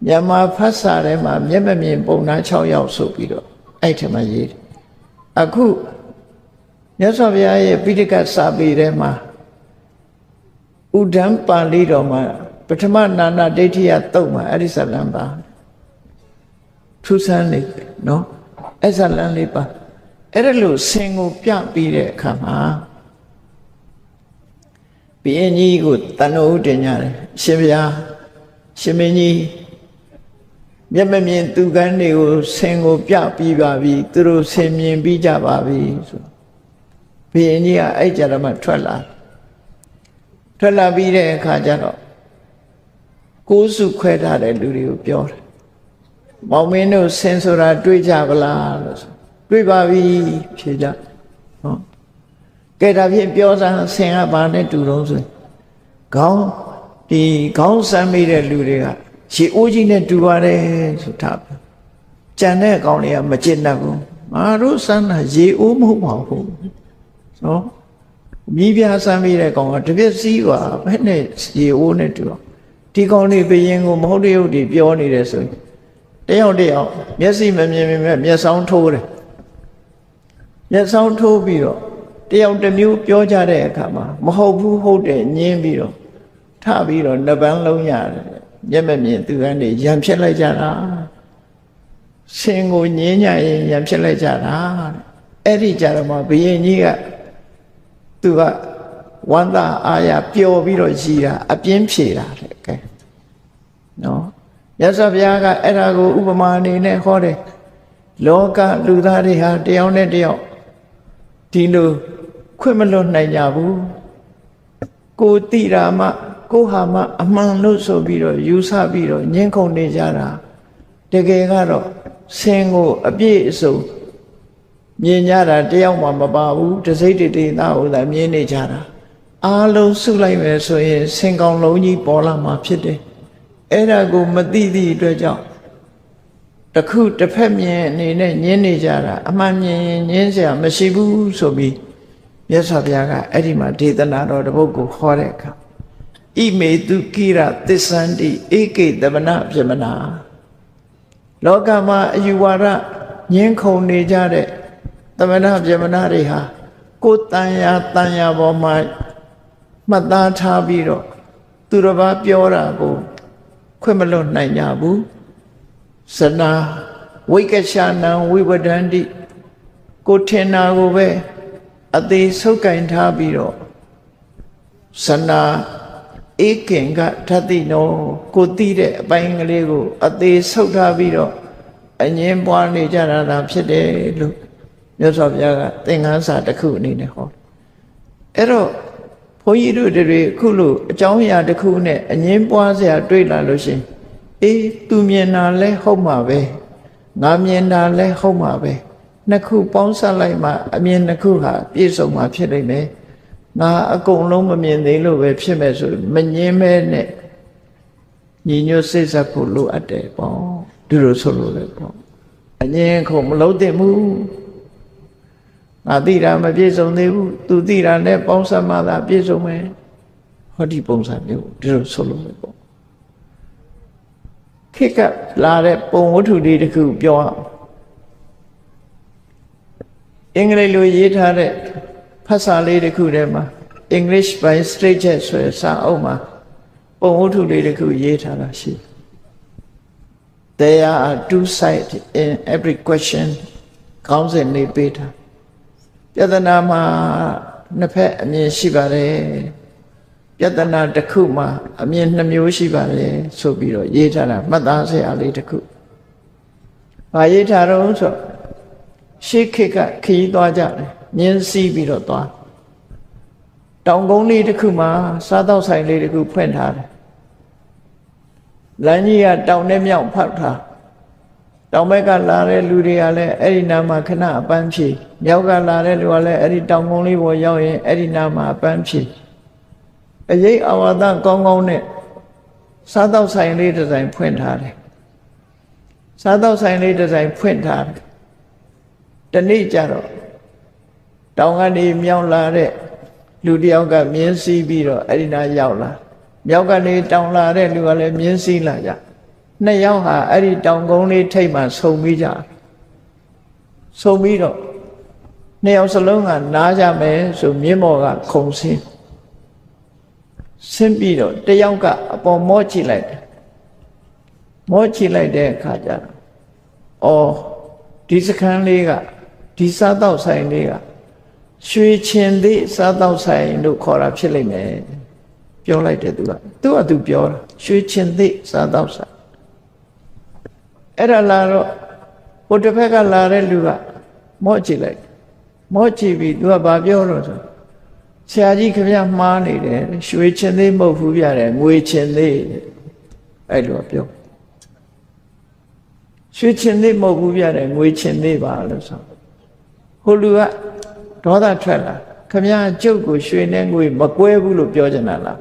မြန်မာဖတ်စာထဲမှာမျက်မမြင်ပုံနာ6ယောက်ဆိုပြီးတော့အဲ့ထက်မှရေးတယ်အခုမြတ်စွာဘုရားရဲ့ပိဋကစာပေထဲမှာဥဒ္ဒံပါဠိတော်မှာပထမနာနာဒိဋ္ဌိယတုတ်မှာအဲ့ဒီဇာလန်ပါထူးဆန်းနေနော်အဲ့ဇာလန်လေးပါအဲ့ဒါလို့ဆင်ကိုပြပြီးတဲ့အခါမှာဘုရင်ကြီးကိုတန်တော်ဥတင်ကြတယ်ရှင်ဘုရားရှင်မင်းကြီးမျက်မမြင်သူကန်းတွေကိုဆင်ကိုပြပြီးပါပြီသူတို့ဆင်မြင်ပြီးကြပါပြီဆိုဘုရင်ကြီးကအဲ့ကြတော့မှထွက်လာပြီးတဲ့အခါကျတော့9စုခွဲထားတဲ့လူတွေကိုပြောတယ်မောင်မင်းတို့ဆင်ဆိုတာတွေ့ကြပါလားလို့ဆိုတွေ့ပါပြီဖြေကြဟုတ်ကဲဒါဖြင့်ပြောစမ်းဆင်ကဘာနဲ့တူတော့ဆိုခေါင်းစမ်းမိတဲ့လူတွေကရေအိုးကြီးနဲ့တူပါတယ်ဆိုထားပြီကြံတဲ့ကောင်တွေကမကျင့်တတ်ဘူးငါတို့စမ်းတာရေအိုးမဟုတ်ပါဘူးနော်မြည်ပြားစမ်းမိတဲ့ကောင်ကတပြက်စီးပါဘယ်နဲ့ရေအိုးနဲ့တူအောင်ဒီကောင်တွေဘယင်ကိုမဟုတ်တရုပ်တွေပြောနေတယ်ဆိုရင်တယောက်မျက်စိမမြင်မြင်မျက်စောင်းထိုးတယ်မျက်စောင်းထိုးပြီးတော့တယောက်တစ်မျိုးပြောကြတဲ့အခါမှာမဟုတ်ဘူးဟုတ်တယ်ညင်းပြီးတော့ထ ပြီးတော့နှစ်ပန်းလုံးရတယ်မျက်မမြင်သူကနေရံဖြစ်လိုက်ကြတာဆင်ကိုညင်းညရင်ရံဖြစ်လိုက်ကြတာအဲ့ဒီကြတော့မှဘုရင်ကြီးကသူကဝန္တာအာရပျော်ပြီးတော့ရည်တာအပြင်းဖြေတာတဲ့ကဲနော်မြတ်စွာဘုရားကအဲ့ဒါကိုဥပမာအနေနဲ့ဟောတယ်လောကလူသားတွေဟာတယောက်နဲ့တယောက်ဒီလိုခွင့်မလွတ်နိုင်ကြဘူးကိုတိရာမကိုဟာမအမှန်လို့ဆိုပြီးတော့ယူဆပြီးတော့ညှင်းခုန်နေကြတာတကယ်ကတော့ဆင်းကိုအပြည့်အစုံမြင်ကြတာတယောက်မှမပါဘူးတစိမ့်တေသားဟိုသာမြင်နေကြတာအားလုံးစုလိုက်မယ်ဆိုရင်ဆင်ကောင်လုံးကြီးပေါ်လာမှာဖြစ်တယ်အဲ့ဒါကိုမသိသည့်အတွက်ကြောင့်တစ်ခုတစ်ဖက်မြင်အနေနဲ့ညင်းနေကြတာအမှန်မြင်ရင်ညင်းစရာမရှိဘူးဆိုပြီးမြတ်စွာဘုရားကအဲ့ဒီမှာဒေသနာတော်တစ်ပုဒ်ကိုဟောတဲ့အခါဣမေတုကိရသစ္ဆန္တိဧကေတမနာပြမနာလောကမှာအယူဝါဒညင်းခုန်နေကြတဲ့သမဏပြမနာတွေဟာကိုယ်တန်ရာပေါ်မှာမှတ်သားထားပြီးတော့သူတစ်ပါးပြောတာကိုခွင့်မလွတ်နိုင်ကြဘူးစနာဝိကရှာနံဝိဝဒန္တိကိုထင်တာကိုပဲအသေးဆုပ်ကင်ထားပြီးတော့စနာဧကင်ကဓာတိနောကိုသိတဲ့အပိုင်းကလေးကိုအသေးဆုပ်ထားပြီးတော့အငင်းပွားနေကြတာသာဖြစ်တယ်လို့မြတ်စွာဘုရားကသင်္ကန်းစာတစ်ခုအနေနဲ့ဟောအဲ့တော့ဘုန်းကြီးတို့တွေအခုလို့အကြောင်းအရာတစ်ခုနဲ့အငင်းပွားစရာတွေ့လာလို့ရှိရင်အေးသူမြင်တာလဲဟုတ်မှာပဲငါမြင်တာလဲဟုတ်မှာပဲနှစ်ခုပေါင်းစပ်လိုက်မှအမြင်နှစ်ခုဟာပြည့်စုံမှာဖြစ်နိုင်မယ်ငါအကုန်လုံးမမြင်သေးလို့ပဲဖြစ်မဲ့ဆိုမငင်းမဲနဲ့ညီညွတ်စိတ်ဆက်ဖို့လိုအပ်တယ်ပေါ့ဒီလိုဆိုလို့လေပေါ့အငင်းခုမလုံးတင်ဘူးငါသိတာမပြည့်စုံသေးဘူးသူသိတာနဲ့ပေါင်းစပ်မှသာပြည့်စုံမယ်ဟောဒီပုံစံမျိုးဒီလိုဆိုလို့လေပေါ့ခေတ်ကလာတဲ့ပုံဝတ္ထုတွေတခုပြောအောင်အင်္ဂလိပ်လိုရေးထားတဲ့ဖတ်စာလေးတစ်ခုထဲမှာ English by Stranger ဆိုတဲ့စာအုပ်မှာပုံဝတ္ထုလေးတစ်ခုရေးထားတာရှိThere are two sides in every question ခေါင်းစဉ်လေးပေးထားပြဿနာမှာနှစ်ဖက်အမြင်ရှိပါတယ်ပြဿနာတစ်ခုမှာအမြင်နှစ်မျိုးရှိပါတယ်ဆိုပြီးတော့ရေးထားတာမှတ်သားစရာလေးတစ်ခု။ဘာရေးထားတော့ဆိုရှေးခေတ်ကခရီးသွားကြတယ်မြင်းစီးပြီးတော့သွားတောင်ကုန်းလေးတစ်ခုမှာစားတော့ဆိုင်လေးတစ်ခုဖွင့်ထားတယ်။လမ်းကြီးကတောင်နဲ့မြောက်ဖောက်ထားတောင်ဘက်ကလာတဲ့လူတွေကလည်းအဲ့ဒီနားမှာခဏအပန်းဖြေမြောက်ကလာတဲ့လူကလည်းအဲ့ဒီတောင်ကုန်းလေးပေါ်ရောက်ရင်အဲ့ဒီနားမှာအပန်းဖြေအရေးအဝါဒကောင်းကောင်းနဲ့စားတော့ဆိုင်လေးတစ်ဆိုင်ဖွင့်ထားတယ်စားတော့ဆိုင်လေးတစ်ဆိုင်ဖွင့်ထားတယ်တနေ့ကျတော့တောင်ကနေမြောက်လာတဲ့လူတယောက်ကမြင်းစီးပြီးတော့အဲ့ဒီနားရောက်လာမြောက်ကနေတောင်လာတဲ့လူကလည်းမြင်းစီးလာကြနှစ်ယောက်ဟာအဲ့ဒီတောင်ကုန်းလေးထိပ်မှာဆုံပြီးကြဆုံပြီးတော့နှစ်ယောက်စလုံးကနားကြမယ်ဆိုမြင်းမော်ကခုံဆင်းပြီးတော့တယောက်ကအပေါ်မော့ကြည့်လိုက်တယ်မော့ကြည့်လိုက်တဲ့အခါကျတော့အော်ဒီစခန်းလေးကဒီစားတော့ဆိုင်လေးကရွှေချင်သေးစားတော့ဆိုင်လို့ခေါ်တာဖြစ်လိမ့်မယ်ပြောလိုက်တယ်သူကသူပြောတာရွှေချင်သေးစားတော့ဆိုင်အဲ့ဒါလာတော့ဟိုတစ်ဖက်ကလာတဲ့လူကမော့ကြည့်လိုက်မော့ကြည့်ပြီးသူကဘာပြောတော့ဆိုဆရာကြီးခင်ဗျမှားနေတယ်ရွှေချင်သေးမဟုတ်ဘူးပြတယ်ငွေချင်သေးအဲ့လိုပြောရွှေချင်သေးမဟုတ်ဘူးပြတယ်ငွေချင်သေးပါလို့ဆိုဟိုလူကဒေါသထွက်လာခင်ဗျကျုပ်ကိုရွှေနဲ့ငွေမကွဲဘူးလို့ပြောချင်တာလား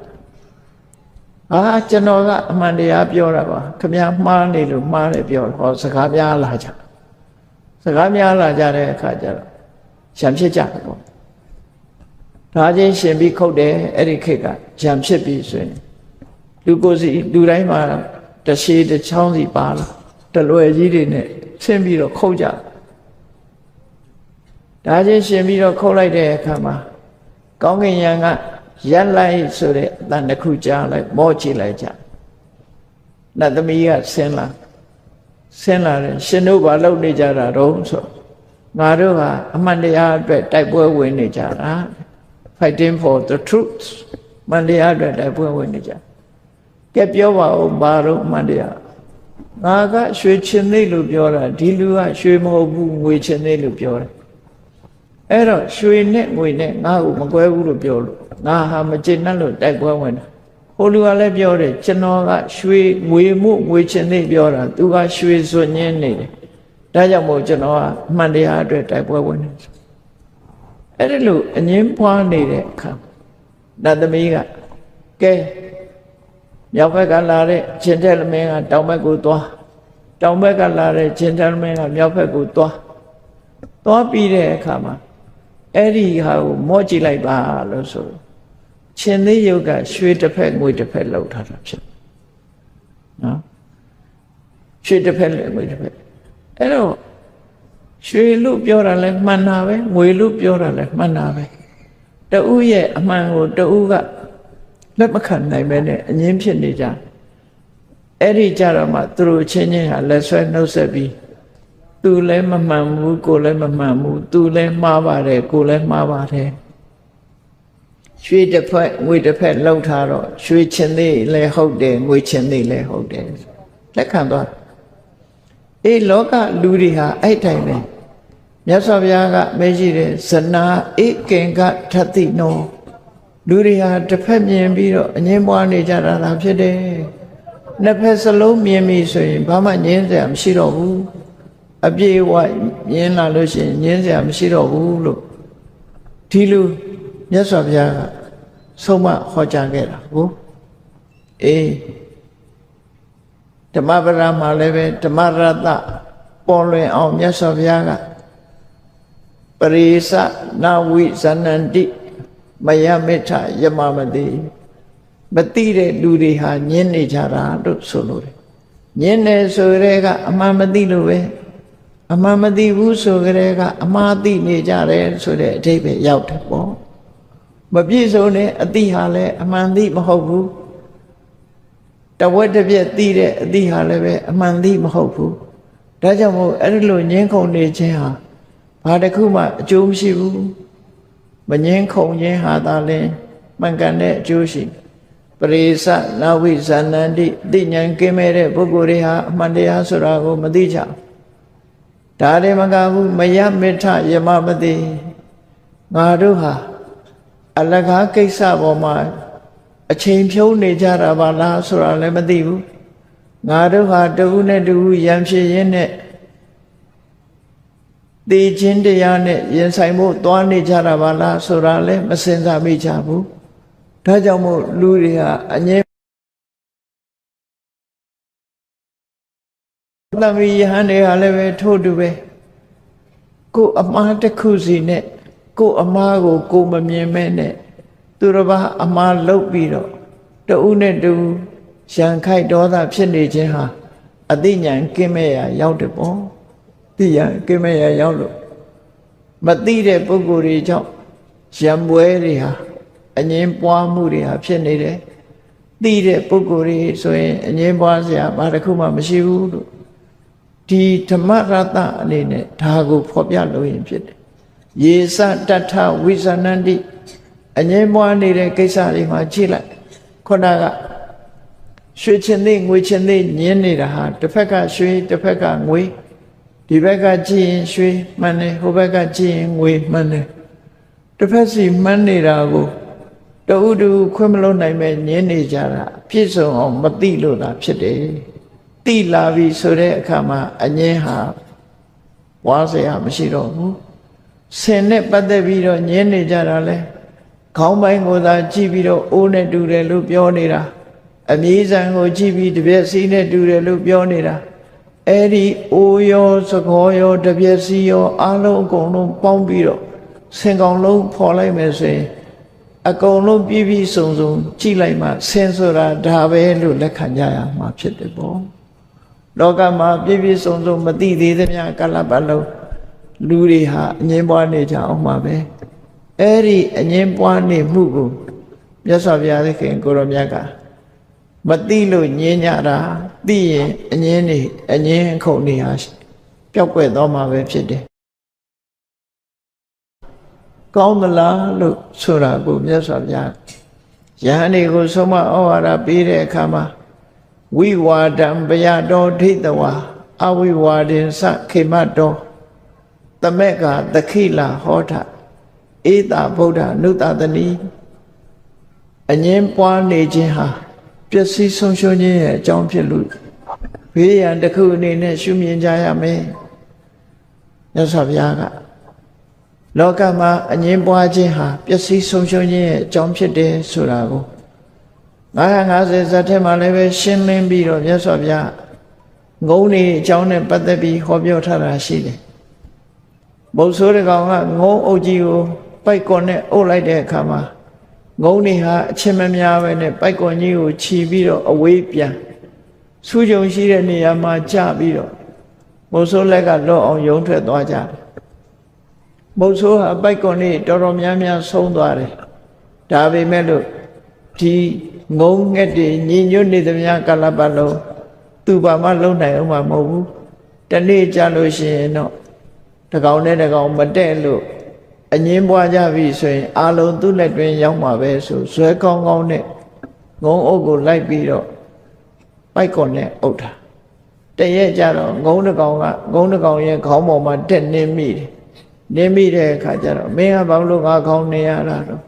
ကျွန်တော်ကအမှန်တရားပြောတာပါခင်ဗျမှားနေလို့မှားတယ်ပြောဟောစကားများလာကြတဲ့အခါကျတော့ရံဖြစ်ကြတယ်ပေါ့ဒါချင်းရှင်ပြီးခုတ်တယ်အဲ့ဒီခေတ်ကရံဖြစ်ပြီးဆိုရင်လူကိုယ်စီလူတိုင်းမှာတရှည်တစ်ချောင်းစီပါလာတလွယ်ကြီးတွေနဲ့ဆင်းပြီးတော့ခုတ်ကြဒါချင်းရှင်ပြီးတော့ခုတ်လိုက်တဲ့အခါမှာကောင်းကင်ယံက ရက်လိုက်ဆိုတဲ့အတန်တစ်ခုကြားလိုက်မောကြည့်လိုက်ကြနတ်သမီးကဆင်းလာတယ်ရှင်တို့ဘာလုပ်နေကြတာတော့ဆိုငါတို့ဟာအမှန်တရားအတွက်တိုက်ပွဲဝင်နေကြတာ fighting for the truth မှန်တရားအတွက်တိုက်ပွဲဝင်နေကြကဲပြောပါဦးဘာလို့မှန်တရားငါကရွှေချင်းသေးလို့ပြောတာဒီလူကရွှေမဟုတ်ဘူးငွေချင်းသေးလို့ပြောတယ်အဲ့တော့ရွှေနဲ့ငွေနဲ့ငါ့ကိုမကွဲဘူးလို့ပြောလို့ငါဟာမကျေနပ်လို့တိုက်ပွဲဝင်တာဟိုလူကလည်းပြောတယ်ကျွန်တော်ကရွှေငွေမှုငွေချင်းသေးပြောတာသူကရွှေစွညင်းနေတယ်ဒါကြောင့်မို့ကျွန်တော်ကအမှန်တရားအတွက်တိုက်ပွဲဝင်နေတယ်အဲ့ဒီလိုအငင်းပွားနေတဲ့အခါနတ်သမီးကကဲမြောက်ဘက်ကလာတဲ့ချင်းတဲလမင်းကတောင်ဘက်ကိုသွားတောင်ဘက်ကလာတဲ့ချင်းတဲလမင်းကမြောက်ဘက်ကိုသွားပြီးတဲ့အခါမှာအဲ့ဒီဟာကိုမော့ကြည့်လိုက်ပါလို့ဆိုချင်းသေးယုတ်ကရွှေတစ်ဖက်ငွေတစ်ဖက်လောက်ထားတာဖြစ်နော်ရွှေတစ်ဖက်ငွေတစ်ဖက်အဲ့တော့ရွှေလို့ပြောတာလဲမှန်တာပဲငွေလို့ပြောတာလဲမှန်တာပဲတဦးရဲ့အမှန်ကိုတဦးကလက်မခံနိုင်ပဲနဲ့အငင်းဖြစ်နေကြအဲ့ဒီကြတော့မှသူတို့ချင်းချင်းဟာလက်ဆွဲနှုတ်ဆက်ပြီးသူလည်းမမှန်ဘူးကိုလည်းမမှန်ဘူးသူလည်းမှားပါတယ်ကိုလည်းမှားပါတယ်ရွှေတစ်ဖက်ငွေတစ်ဖက်လောက်ထားတော့ရွှေချင်းသေးလည်းဟုတ်တယ်ငွေချင်းသေးလည်းဟုတ်တယ်လက်ခံသွားအေးလောကလူတွေဟာအဲ့တိုင်းပဲမြတ်စွာဘုရားကမေးကြည့်တယ်ဇနာဧကင်္ဂထတိနောလူတွေဟာတစ်ဖက်မြင်ပြီးတော့အငြင်းပွားနေကြတာလားဖြစ်တယ်နှစ်ဖက်စလုံးမြင်ပြီဆိုရင်ဘာမှငြင်းစရာမရှိတော့ဘူးအပြေဝမြင်လာလို့ရှိရင်ငြင်းစရာမရှိတော့ဘူးလို့ဒီလိုမြတ်စွာဘုရားကဆုံးမဟောကြားခဲ့တာဟုတ်အေးဓမ္မပဒမှာလည်းပဲဓမ္မရတ္တပေါ်လွင်အောင်မြတ်စွာဘုရားကပရိသနာဝိဇဏန္တိမယမိထယမမတိမတိတဲ့လူတွေဟာညင်းနေကြတာလို့ဆိုလို့တယ်ညင်းနေဆိုကြတဲ့ကအမှန်မသိလို့ပဲအမှန်မသိဘူးဆိုကြတဲ့ကအမှားသိနေကြတယ်ဆိုတဲ့အဓိပ္ပာယ်ရောက်တယ်ပေါ့မပြည့်စုံတဲ့အတိဟာလည်းအမှန်သိမဟုတ်ဘူးတဝက်တစ်ပြက်သိတဲ့အတိဟာလည်းပဲအမှန်သိမဟုတ်ဘူးဒါကြောင့်မို့အဲ့ဒီလိုငင်းခုန်နေခြင်းဟာဘာတစ်ခုမှအကျိုးမရှိဘူးမငင်းခုန်ခြင်းဟာသာလဲမှန်ကန်တဲ့အကျိုးရှိပရိသနာဝိဇဏန္တိသိဉာဏ်ကင်းမဲ့တဲ့ပုဂ္ဂိုလ်တွေဟာအမှန်တရားဆိုတာကိုမသိကြဒါတွေမကဘူးမယမိထယမမတိငါတို့ဟာအလကားကိစ္စပေါ်မှာအချိန်ဖြုံးနေကြတာပါလားဆိုတာလည်းမသိဘူးငါတို့ဟာတဦးနဲ့တဦးရံဖြစ်ရင်းနဲ့သိချင်းတရားနဲ့ရင်ဆိုင်ဖို့သွားနေကြတာပါလားဆိုတာလည်းမစင်စားမိကြဘူးဒါကြောင့်မို့လူတွေဟာအငြင်းသမီးယဟန်တွေကလည်းပဲထို့တူပဲကိုယ်အမှားတစ်ခုစီနဲ့ကိုယ်အမှားကိုကိုယ်မမြင်မဲ့နဲ့သူတစ်ပါးအမှားလုပ်ပြီးတော့တဦးနဲ့တဦးရန်ခိုက်ဒေါသဖြစ်နေခြင်းဟာအသိဉာဏ်ကင်းမဲ့ရာရောက်တယ်ပေါ့သိရကင်းမဲ့ရာရောက်လို့မသိတဲ့ပုဂ္ဂိုလ်တွေကြောင့်ရံပွဲတွေဟာအငြင်းပွားမှုတွေဟာဖြစ်နေတယ်သိတဲ့ပုဂ္ဂိုလ်တွေဆိုရင်အငြင်းပွားစရာဘာတစ်ခုမှမရှိဘူးလို့ဒီဓမ္မရတ္တအနေနဲ့ဒါကိုဖော်ပြလို့ရင်ဖြစ်တယ်ယေသတထဝိဇဏန္တိအငြင်းပွားနေတဲ့ကိစ္စတွေမှာကြည့်လိုက်ခုနကရွှေချင်းသေးငွေချင်းသေးညင်းနေတာဟာတစ်ဖက်ကရွှေတစ်ဖက်ကငွေဒီဘက်ကကြည့်ရင်ရွှေမှန်တယ်ဟိုဘက်ကကြည့်ရင်ငွေမှန်တယ်တစ်ဖက်စီမှန်နေတာကိုတဦးတူခွင့်မလို့နိုင်မဲ့ညင်းနေကြတာပြည့်စုံအောင်မသိလို့သာဖြစ်တယ်သိလာပြီဆိုတဲ့အခါမှာအငြင်းဟာဝါစရာမရှိတော့ဘူးဆင်နဲ့ပတ်သက်ပြီးတော့ညင်းနေကြတာလဲခေါင်းပိုင်းကိုသာကြည့်ပြီးတော့အိုးနဲ့တူတယ်လို့ပြောနေတာအမြဲတမ်းကိုကြည့်ပြီးတပြက်စီးနဲ့တူတယ်လို့ပြောနေတာအဲ့ဒီအိုးရောစကောရောတပြက်စီးရောအားလုံးအကုန်လုံးပေါင်းပြီးတော့ဆင်ကောင်လုံးဖော်လိုက်မယ်ဆိုရင်အကုန်လုံးပြည့်ပြည့်စုံစုံကြည့်လိုက်မှဆင်ဆိုတာဒါပဲလို့လက်ခံကြရမှာဖြစ်တယ်ပေါ့လောကမှာပြည့်ပြည့်စုံစုံမသိသေးသမျှကာလပတ်လုံးလူတွေဟာအငြင်းပွားနေကြအောင်မှာပဲအဲ့ဒီအငြင်းပွားနေမှုကို မြတ်စွာဘုရားသခင်ကိုရောမြတ်ကမသိလို့ညင်းကြတာသိရင်အငင်းအခုန်နေဟာပျောက်ကွယ်သွားမှာပဲဖြစ်တယ်ကောင်းသလားလို့ဆိုတာကိုမြတ်စွာဘုရားယဟန်တွေကိုဆုံးမဩဝါဒပေးတဲ့အခါမှာဝိဝါဒံဘယတော်ဒိဋ္ဌဝါအဝိဝါဒင်စခေမတော်သမက်ကသခိလာဟောထဧတာဗုဒ္ဓနုတတနီအငင်းပွားနေခြင်းဟာပျက်စီးဆုံးရှုံးခြင်းရဲ့အကြောင်းဖြစ်လို့ဘေးရန်တစ်ခုအနေနဲ့ရှုမြင်ကြရမယ်မြတ်စွာဘုရားကလောကမှာအငင်းပွားခြင်းဟာပျက်စီးဆုံးရှုံးခြင်းရဲ့အကြောင်းဖြစ်တယ်ဆိုတာကို950ဇတ်ထဲမှာလည်းပဲရှင်းလင်းပြီးတော့မြတ်စွာဘုရားငုံနေအကြောင်းနဲ့ပတ်သက်ပြီးဟောပြောထားတာရှိတယ်ဘုဆိုးတကောင်ကငုံအုပ်ကြီးကိုပိုက်ကွန်နဲ့အုပ်လိုက်တဲ့အခါမှာငုံနေဟာအချင်းမများပဲနဲ့ပိုက်ကွန်ကြီးကိုခြီးပြီးတော့အဝေးပြန်စူးကြုံရှိတဲ့နေရာမှာကျပြီးတော့ဘုဆိုးလက်ကလွတ်အောင်ယုံထွက်သွားကြတယ်ဘုဆိုးဟာပိုက်ကွန်လေးတော်တော်များများဆုံးသွားတယ်ဒါပေမဲ့လို့ဒီငုံငှက်တွေညီညွတ်နေသမျှကာလပတ်လုံးသူ့ဘာမှလုံနိုင်အောင်မဟုတ်ဘူးတနေ့ကြလို့ရှိရင်တော့တကောင်နဲ့တကောင်မတည့်လို့အငင်းပွားကြပြီဆိုရင်အာလုံးသူ့လက်တွင်ရောက်မှာပဲဆိုဇွဲကောင်းကောင်းနဲ့ငုံအုပ်ကိုလိုက်ပြီးတော့ပိုက်ကွန်နဲ့အုပ်တာတရက်ကြတော့ငုံတကောင်ရဲ့ခေါင်းပေါ်မှာတက်နင်းမိတယ်နင်းမိတဲ့အခါကျတော့မင်းကဘာလို့ငါခေါင်းနေရတာတော့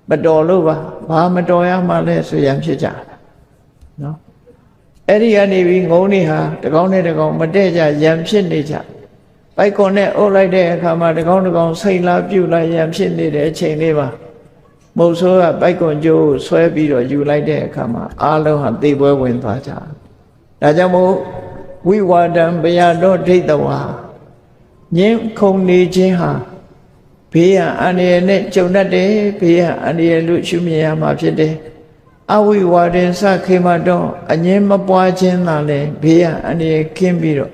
မတော်လို့ပါဘာမတော်ရမှလဲဆိုရန်ဖြစ်ကြတာနော်အဲ့ဒီကနေပြီးငုံနေဟာတကောင်နဲ့တကောင်မတည့်ကြရန်ဖြစ်နေကြပိုက်ကွန်နဲ့အုပ်လိုက်တဲ့အခါမှာတကောင်စိတ်လာပြုတ်လိုက်ရန်ဖြစ်နေတဲ့အချိန်လေးမှာမုတ်ဆိုးကပိုက်ကွန်ကျိုးဆွဲပြီးတော့ယူလိုက်တဲ့အခါမှာအားလုံးဟာသေပွဲဝင်သွားကြဒါကြောင့်မို့ဝိဝါဒံဘယတော်ဒိဋ္ဌဝါငင်းခုန်နေခြင်းဟာဘေးရန်အန္တရာယ်နဲ့ကြုံတတ်တယ်ဘေးရန်အန္တရာယ်လို့ရှုမြင်ရမှာဖြစ်တယ်အဝိဝါဒင်စခေမတော်အငင်းမပွားခြင်းသာလဲဘေးရန်အန္တရာယ်ကင်းပြီးတော့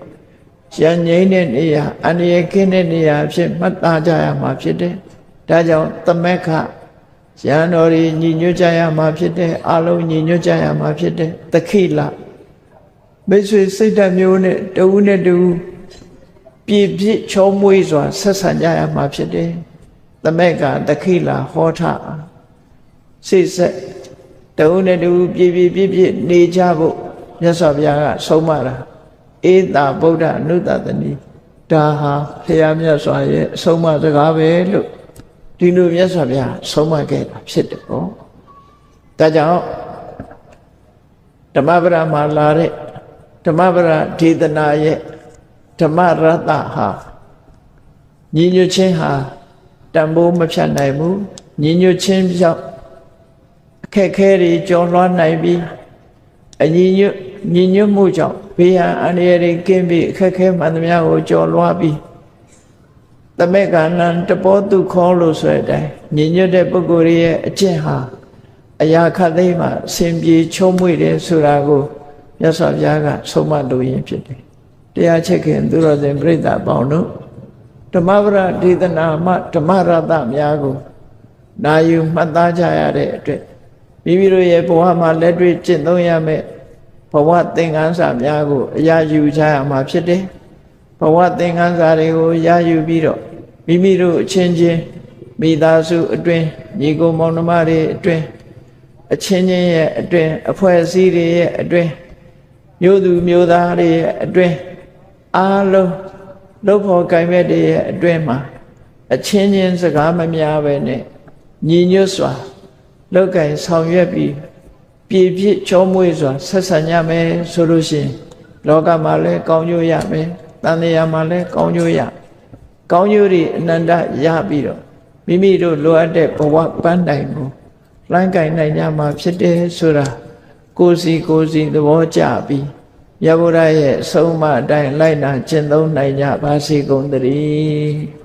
ရန်ငိမ့်တဲ့နေရာအန္တရာယ်ကင်းတဲ့နေရာဖြစ်မှတ်သားကြရမှာဖြစ်တယ်ဒါကြောင့်သမက္ခရန်တော်ကြီးညီညွတ်ကြရမှာဖြစ်တယ်အလုံးညီညွတ်ကြရမှာဖြစ်တယ်သခိလမိတ်ဆွေစိတ်ဓာတ်မျိုးနဲ့တဦးနဲ့တဦးပြည့်ပြည့်ချောမွေးစွာဆက်ဆံကြရမှာဖြစ်တယ်သမက်ကသခိလဟောထစိတ်ဆက်တဦးနဲ့တဦးပြည့်ပြည့်နေကြဖို့မြတ်စွာဘုရားကဆုံးမတာဧတာဗုဒ္ဓနုတတနီဒါဟာဘုရားမြတ်စွာရဲ့အဆုံးအမစကားပဲလို့ဒီလိုမြတ်စွာဘုရားဆုံးမခဲ့တာဖြစ်တယ်ပေါ့ဒါကြောင့်ဓမ္မပဒမှာလာတဲ့ဓမ္မပဒဒေသနာရဲ့ဓမ္မရတ္တဟာညီညွတ်ခြင်းဟာတန်ဖိုးမဖြတ်နိုင်ဘူးညီညွတ်ခြင်းကြောင့်အခက်ခဲတွေကျော်လွှားနိုင်ပြီးအညီညွတ်မှုကြောင့်ဘေးရန်အန္တရာယ်တွေကင်းပြီးအခက်ခဲမှန်သမျှကိုကျော်လွှားပြီးသမက်ကနံတပောတုခေါ်လို့ဆိုတဲ့အတိုင်းညီညွတ်တဲ့ပုဂ္ဂိုလ်ရဲ့အကျင့်ဟာအရာခတ်သိမ်းမှအစဉ်ပြေချုံးမွေ့တယ်ဆိုတာကိုမြတ်စွာဘုရားကဆုံးမလိုရင်းဖြစ်တယ်တရားချက်ခင်သူတော်စင်ပြိဿပေါင်းတို့ဓမ္မပဒဒေသနာမှဓမ္မရတ္တများကိုနာယူမှတ်သားကြရတဲ့အတွက်မိမိတို့ရဲ့ဘဝမှာလက်တွေ့ကျင့်သုံးရမယ့်ဘဝသင်္ကန်းစာများကိုအရာယူကြရမှာဖြစ်တယ်ဘဝသင်္ကန်းစာတွေကိုရယူပြီးတော့မိမိတို့အချင်းချင်းမိသားစုအတွင်းညီကိုမောင်နှမတွေအတွင်းအချင်းချင်းရဲ့အတွင်းအဖွဲ့အစည်းတွေရဲ့အတွင်းမျိုးသူမျိုးသားတွေရဲ့အတွင်းအားလုံးလုပ်ဖို့ကြိုင်မဲ့တွေရဲ့အတွင်းမှာအချင်းချင်းစကားမများပဲနဲ့ညီညွတ်စွာလောက်ကင်ဆောင်ရွက်ပြီးပြည့်ပြည့်ချောမွေ့စွာဆက်ဆံရမယ်ဆိုလို့ရှိရင်လောကမှာလည်းကောင်းကျိုးရမယ်တန်တရားမှာလည်းကောင်းကျိုးရကောင်းကျိုးတွေအနန္တရပြီးတော့မိမိတို့လိုအပ်တဲ့ဘဝပန်းတိုင်ကိုလှမ်းကင်နိုင်ကြမှာဖြစ်တယ်ဆိုတာကိုယ်စီသဘောကျပြီးမြတ်ဗုဒ္ဓရဲ့အဆုံးအမအတိုင်းလိုက်နာကျင့်သုံးနိုင်ကြပါစေကုန်သတည်း